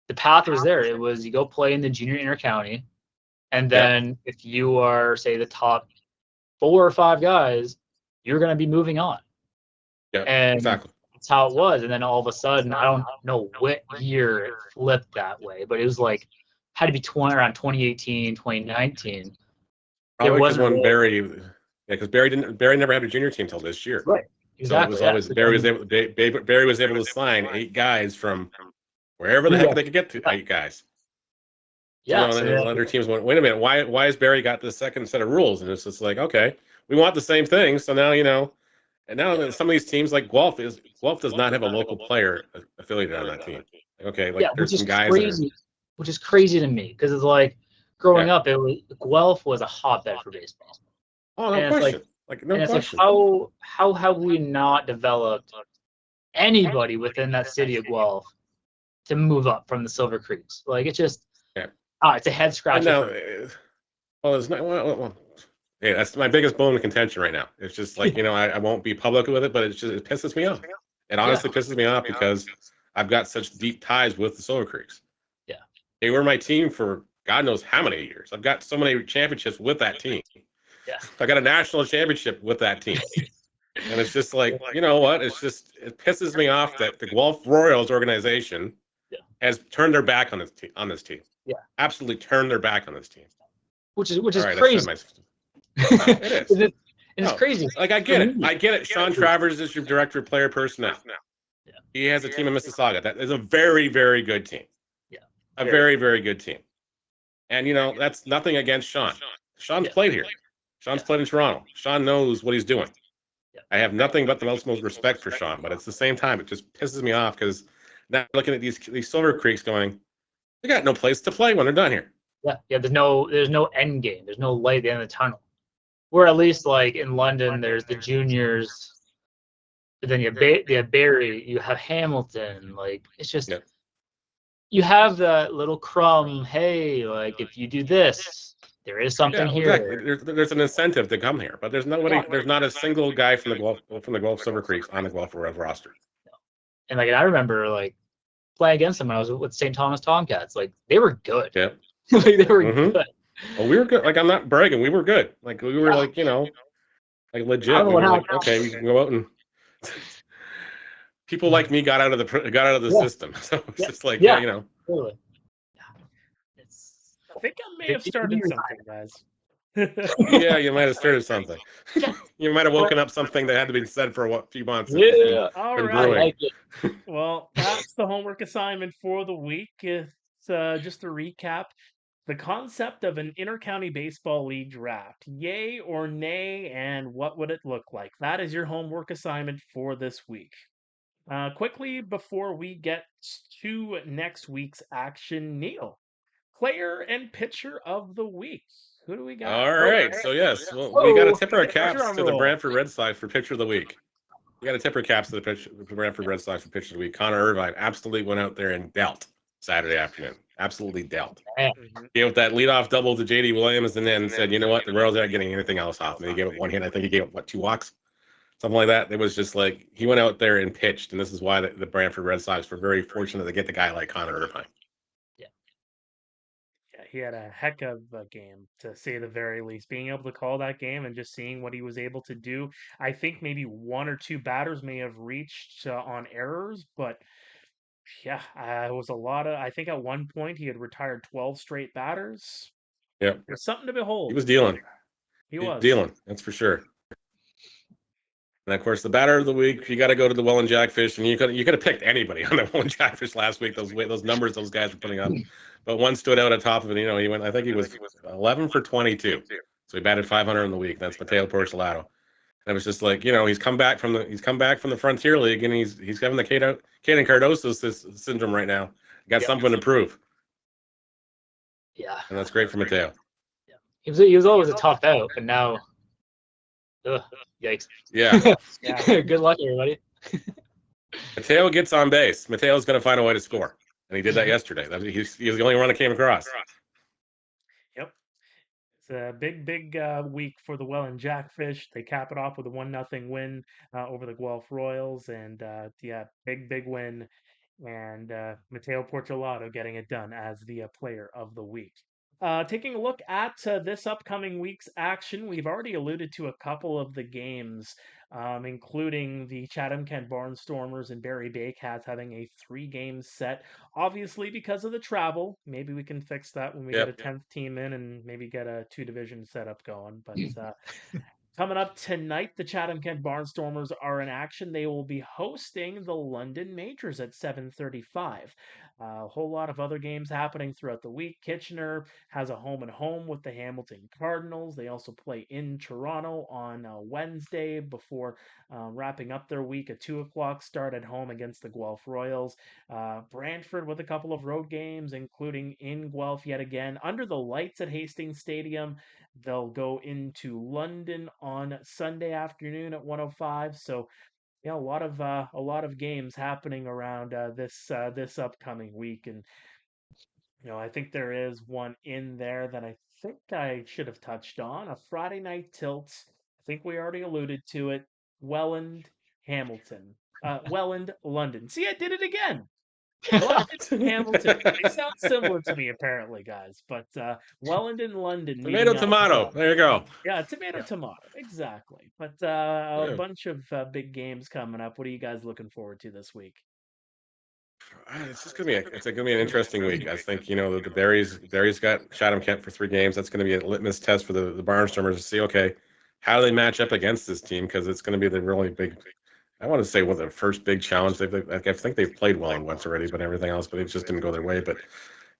the path was there. It was you go play in the junior intercounty, and then if you are, say, the top 4 or 5 guys, you're going to be moving on. Yeah. And exactly. That's how it was. And then all of a sudden, I don't know what year it flipped that way, but it was had to be around 2018, 2019. Probably because when Barrie, because Barrie never had a junior team till this year. Right. Exactly. So it was always Barrie was able to sign 8 guys from wherever the heck they could get to 8 guys. Yeah. Other teams went, wait a minute, why has Barrie got the second set of rules? And it's just okay, we want the same thing. So now and now some of these teams Guelph does not have a local player affiliated on that team. There's some guys which is crazy to me because it's growing up, Guelph was a hotbed for baseball. Oh, no question. No question. How have we not developed anybody within that city of Guelph to move up from the Silver Creeks? It's just it's a head scratcher. It's not. Well, Yeah, that's my biggest bone of contention right now. It's just like, I won't be public with it, but it pisses me off. It honestly pisses me off because I've got such deep ties with the Silver Creeks. Yeah. They were my team for God knows how many years. I've got so many championships with that team. Yeah. I got a national championship with that team. And it's just like, you know what? It pisses me off that the Guelph Royals organization has turned their back on this team. Yeah. Absolutely turned their back on this team. Which is Right, crazy. It is. It's crazy. Like, I get it. Sean Travers is your director of player personnel. Yeah. He has a team in Mississauga. That is a very, very good team. Yeah. A very, very good team. And, that's nothing against Sean. Sean's played here. Sean's played in Toronto. Sean knows what he's doing. Yeah. I have nothing but the most respect for Sean, but at the same time, it just pisses me off because now looking at these Silver Creeks going, they got no place to play when they're done here. Yeah. There's no end game. There's no light at the end of the tunnel. Where at least like in London, there's the juniors, but then you have Barrie, you have Hamilton. Like it's just you have that little crumb. Hey, like if you do this, there is something here. Exactly. There's an incentive to come here, but there's nobody. There's not a single guy from the Guelph Silver Creeks on the Guelph roster. And like I remember like playing against them when I was with St. Thomas Tomcats. Like they were good. Yeah. Like they were good. Well, we were good. Like I'm not bragging. We were good. Like we were like like legit. We were like, okay, we can go out and people like me got out of the system. So it's just like Totally. I think I may have started something, guys. Yeah, you might have started something. You might have woken up something that had to be said for a few months. Yeah. All been right. brewing. Well, that's the homework assignment for the week. It's just to recap. The concept of an intercounty baseball league draft. Yay or nay, and what would it look like? That is your homework assignment for this week. Quickly, before we get to next week's action, Neil, player and pitcher of the week. Who do we got? All right. So yes, we got to tip our caps to the Brantford Red Sox for pitcher of the week. We got to tip our caps to the Brantford Red Sox for pitcher of the week. Connor Irvine absolutely went out there and dealt Saturday afternoon. Absolutely dealt. Gave up that leadoff double to J.D. Williams and then said, you know what, the Royals aren't getting anything else off me. He gave up one hit. I think he gave up, 2 walks? Something like that. It was just like he went out there and pitched, and this is why the Brantford Red Sox were very fortunate to get the guy like Connor Irvine. Yeah, he had a heck of a game, to say the very least. Being able to call that game and just seeing what he was able to do. I think maybe 1 or 2 batters may have reached on errors, but yeah, it was a lot of. I think at one point he had retired 12 straight batters. Yeah, there's something to behold. He was dealing. He was dealing. That's for sure. And of course, the batter of the week, you got to go to the Welland Jackfish, and you could have picked anybody on the Welland Jackfish last week. Those numbers those guys were putting up, but one stood out on top of it. He went. I think he was 11 for 22, so he batted 500 in the week. That's Mateo Porcelato. And it was just like, he's come back from the Frontier League, and he's having the Caden Cardoso syndrome right now. Got something to prove. Yeah, and that's great for Mateo. Yeah, he was always a tough out, but now, yikes. Yeah. Good luck, everybody. Mateo gets on base. Mateo's going to find a way to score, and he did that yesterday. He was the only run that came across. Yep. It's a big week for the Welland Jackfish. They cap it off with a 1-0 win over the Guelph Royals, and big win. And Mateo Porcelato getting it done as the player of the week. Taking a look at this upcoming week's action, we've already alluded to a couple of the games, including the Chatham-Kent Barnstormers and Barrie Baycats having a 3-game set. Obviously, because of the travel, maybe we can fix that when we get a 10th team in and maybe get a 2-division setup going. But coming up tonight, the Chatham-Kent Barnstormers are in action. They will be hosting the London Majors at 7:35. A whole lot of other games happening throughout the week. Kitchener has a home-and-home with the Hamilton Cardinals. They also play in Toronto on Wednesday before wrapping up their week. A 2:00 start at home against the Guelph Royals. Brantford with a couple of road games, including in Guelph yet again. Under the lights at Hastings Stadium, they'll go into London on Sunday afternoon at 1:05. So, a lot of games happening around this upcoming week, and I think there is one in there that I think I should have touched on. A Friday night tilt. I think we already alluded to it. Welland, Hamilton. Welland, London. See, I did it again. London, Hamilton. They sound similar to me, apparently, guys. But Welland and London Tomato, meeting up. tomato. There you go. Yeah, tomato, tomato. Exactly. But Yeah. a bunch of big games coming up. What are you guys looking forward to this week? It's just gonna be an interesting week. I think the Barrie's got Chatham-Kent for 3 games. That's gonna be a litmus test for the Barnstormers to see, okay, how do they match up against this team, because it's gonna be the really big. I want to say the first big challenge. I think they've played Welland once already, but everything else, but it just didn't go their way. But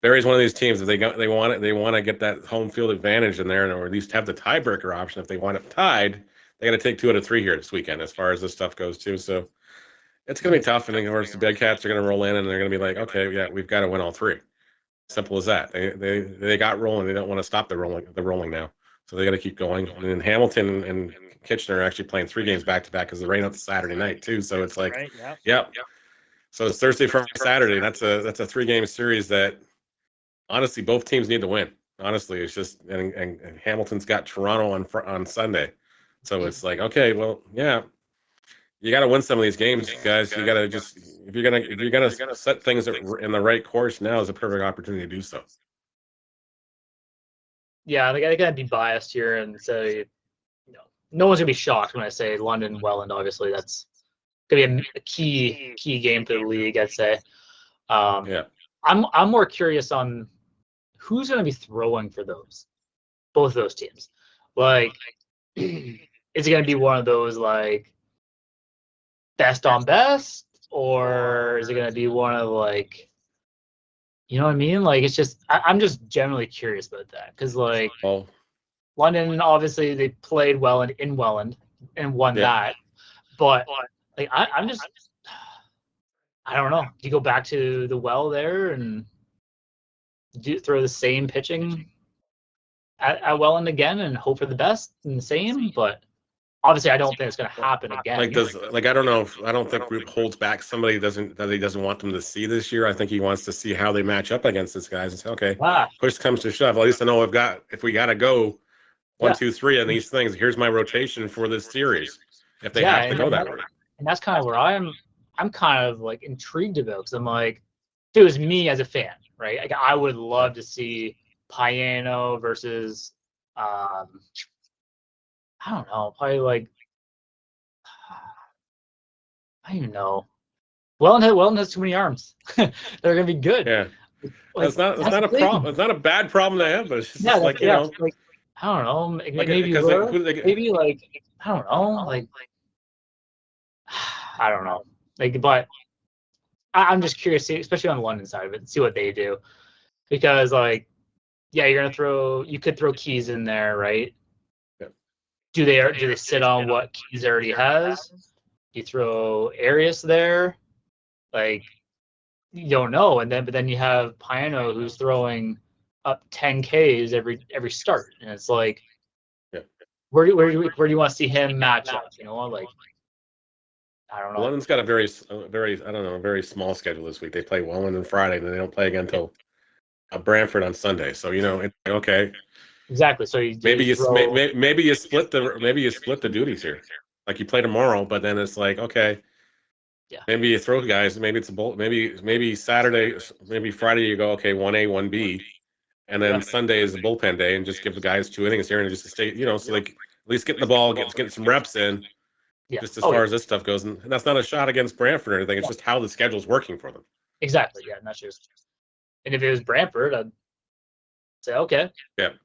Barrie's one of these teams that they want to get that home field advantage in there, or at least have the tiebreaker option. If they wind up tied, they got to take 2 out of 3 here this weekend, as far as this stuff goes too. So it's going to be tough, and of course the Big Cats are going to roll in, and they're going to be like, okay, yeah, we've got to win all 3. Simple as that. They got rolling. They don't want to stop the rolling now, so they got to keep going. And then Hamilton and Kitchener are actually playing 3 games back to back because the rain out Saturday night too. So it's like, Right, yep. So it's Thursday, Friday, Saturday. That's a 3-game series that honestly both teams need to win. Honestly, it's just and Hamilton's got Toronto on Sunday, so it's like, okay, well, yeah. You got to win some of these games, guys. You got to just if you're gonna set things in the right course, now is a perfect opportunity to do so. Yeah, I gotta be biased here and say, no one's gonna be shocked when I say London, Welland. Obviously, that's gonna be a key game for the league, I'd say. Yeah, I'm more curious on who's gonna be throwing for both those teams. Like, is it gonna be one of those like best on best, or is it going to be one of like, you know what I mean? Like, it's just I'm just generally curious about that, because like London, obviously they played well in Welland and won that, but like I'm just, I don't know. Do you go back to the well there and throw the same pitching at Welland again and hope for the best and the same? But obviously, I don't think it's going to happen again. I don't know. I don't think Group holds back somebody that he doesn't want them to see this year. I think he wants to see how they match up against this guys and say, okay, push comes to shove. At least I know if we got to go 1, 2, 3 on these things. Here's my rotation for this series. If they have to go that way, and that's kind of where I'm kind of like intrigued about, because I'm like, if it was me as a fan, right? Like, I would love to see Piano versus I don't know, probably like, I don't even know. Welland has too many arms. They're gonna be good. Yeah, like, it's not a problem. It's not a bad problem to have, but it's just like, like, I don't know. Maybe like, I don't know. Like, I don't know. Like, but I'm just curious, especially on the London side of it, see what they do, because like, yeah, you could throw Keys in there, right? Do they sit on what Keys already has? You throw Arias there, like, you don't know. And but then you have Piano, who's throwing up 10 Ks every start, and it's like, where do you want to see him match up? Like, I don't know. London's got a very very small schedule this week. They play Welland on Friday, and they don't play again until Brantford on Sunday. So it's like, okay. Exactly. So maybe you split the duties here. Like, you play tomorrow, but then it's like, okay, maybe you throw guys. Maybe it's a bolt. Maybe Saturday, maybe Friday you go, okay, 1A, 1B, and then Sunday is the bullpen day, and just give the guys 2 innings here and just to stay. So like, at least getting the ball, getting some reps in. Just as far as this stuff goes, and that's not a shot against Brantford or anything. It's just how the schedule's working for them. Exactly. Yeah, and that's just. And if it was Brantford, I'd say, okay,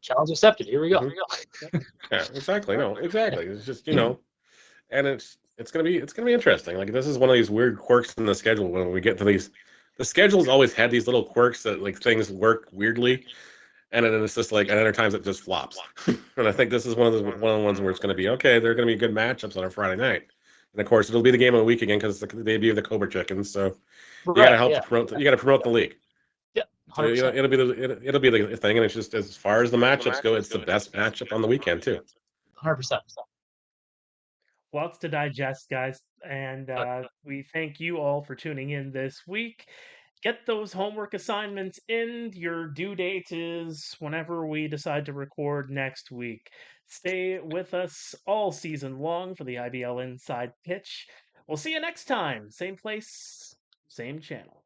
challenge accepted. Here we go. Yeah, exactly. No, exactly. It's just and it's gonna be interesting. Like, this is one of these weird quirks in the schedule when we get to these. The schedule's always had these little quirks that, like, things work weirdly, and then it's just like, and other times it just flops. And I think this is one of the ones where it's going to be, okay, there are going to be good matchups on a Friday night, and of course it'll be the game of the week again because it's the debut of the Cobra Chickens. So you got to help promote. You got to promote the league. Yeah, so, it'll be the thing, and it's just, as far as the matchups go, it's the best matchup on the weekend too. 100%. Lots to digest, guys, and we thank you all for tuning in this week. get those homework assignments in. Your due date is whenever we decide to record next week. Stay with us all season long for the IBL Inside Pitch. We'll see you next time. Same place, same channel.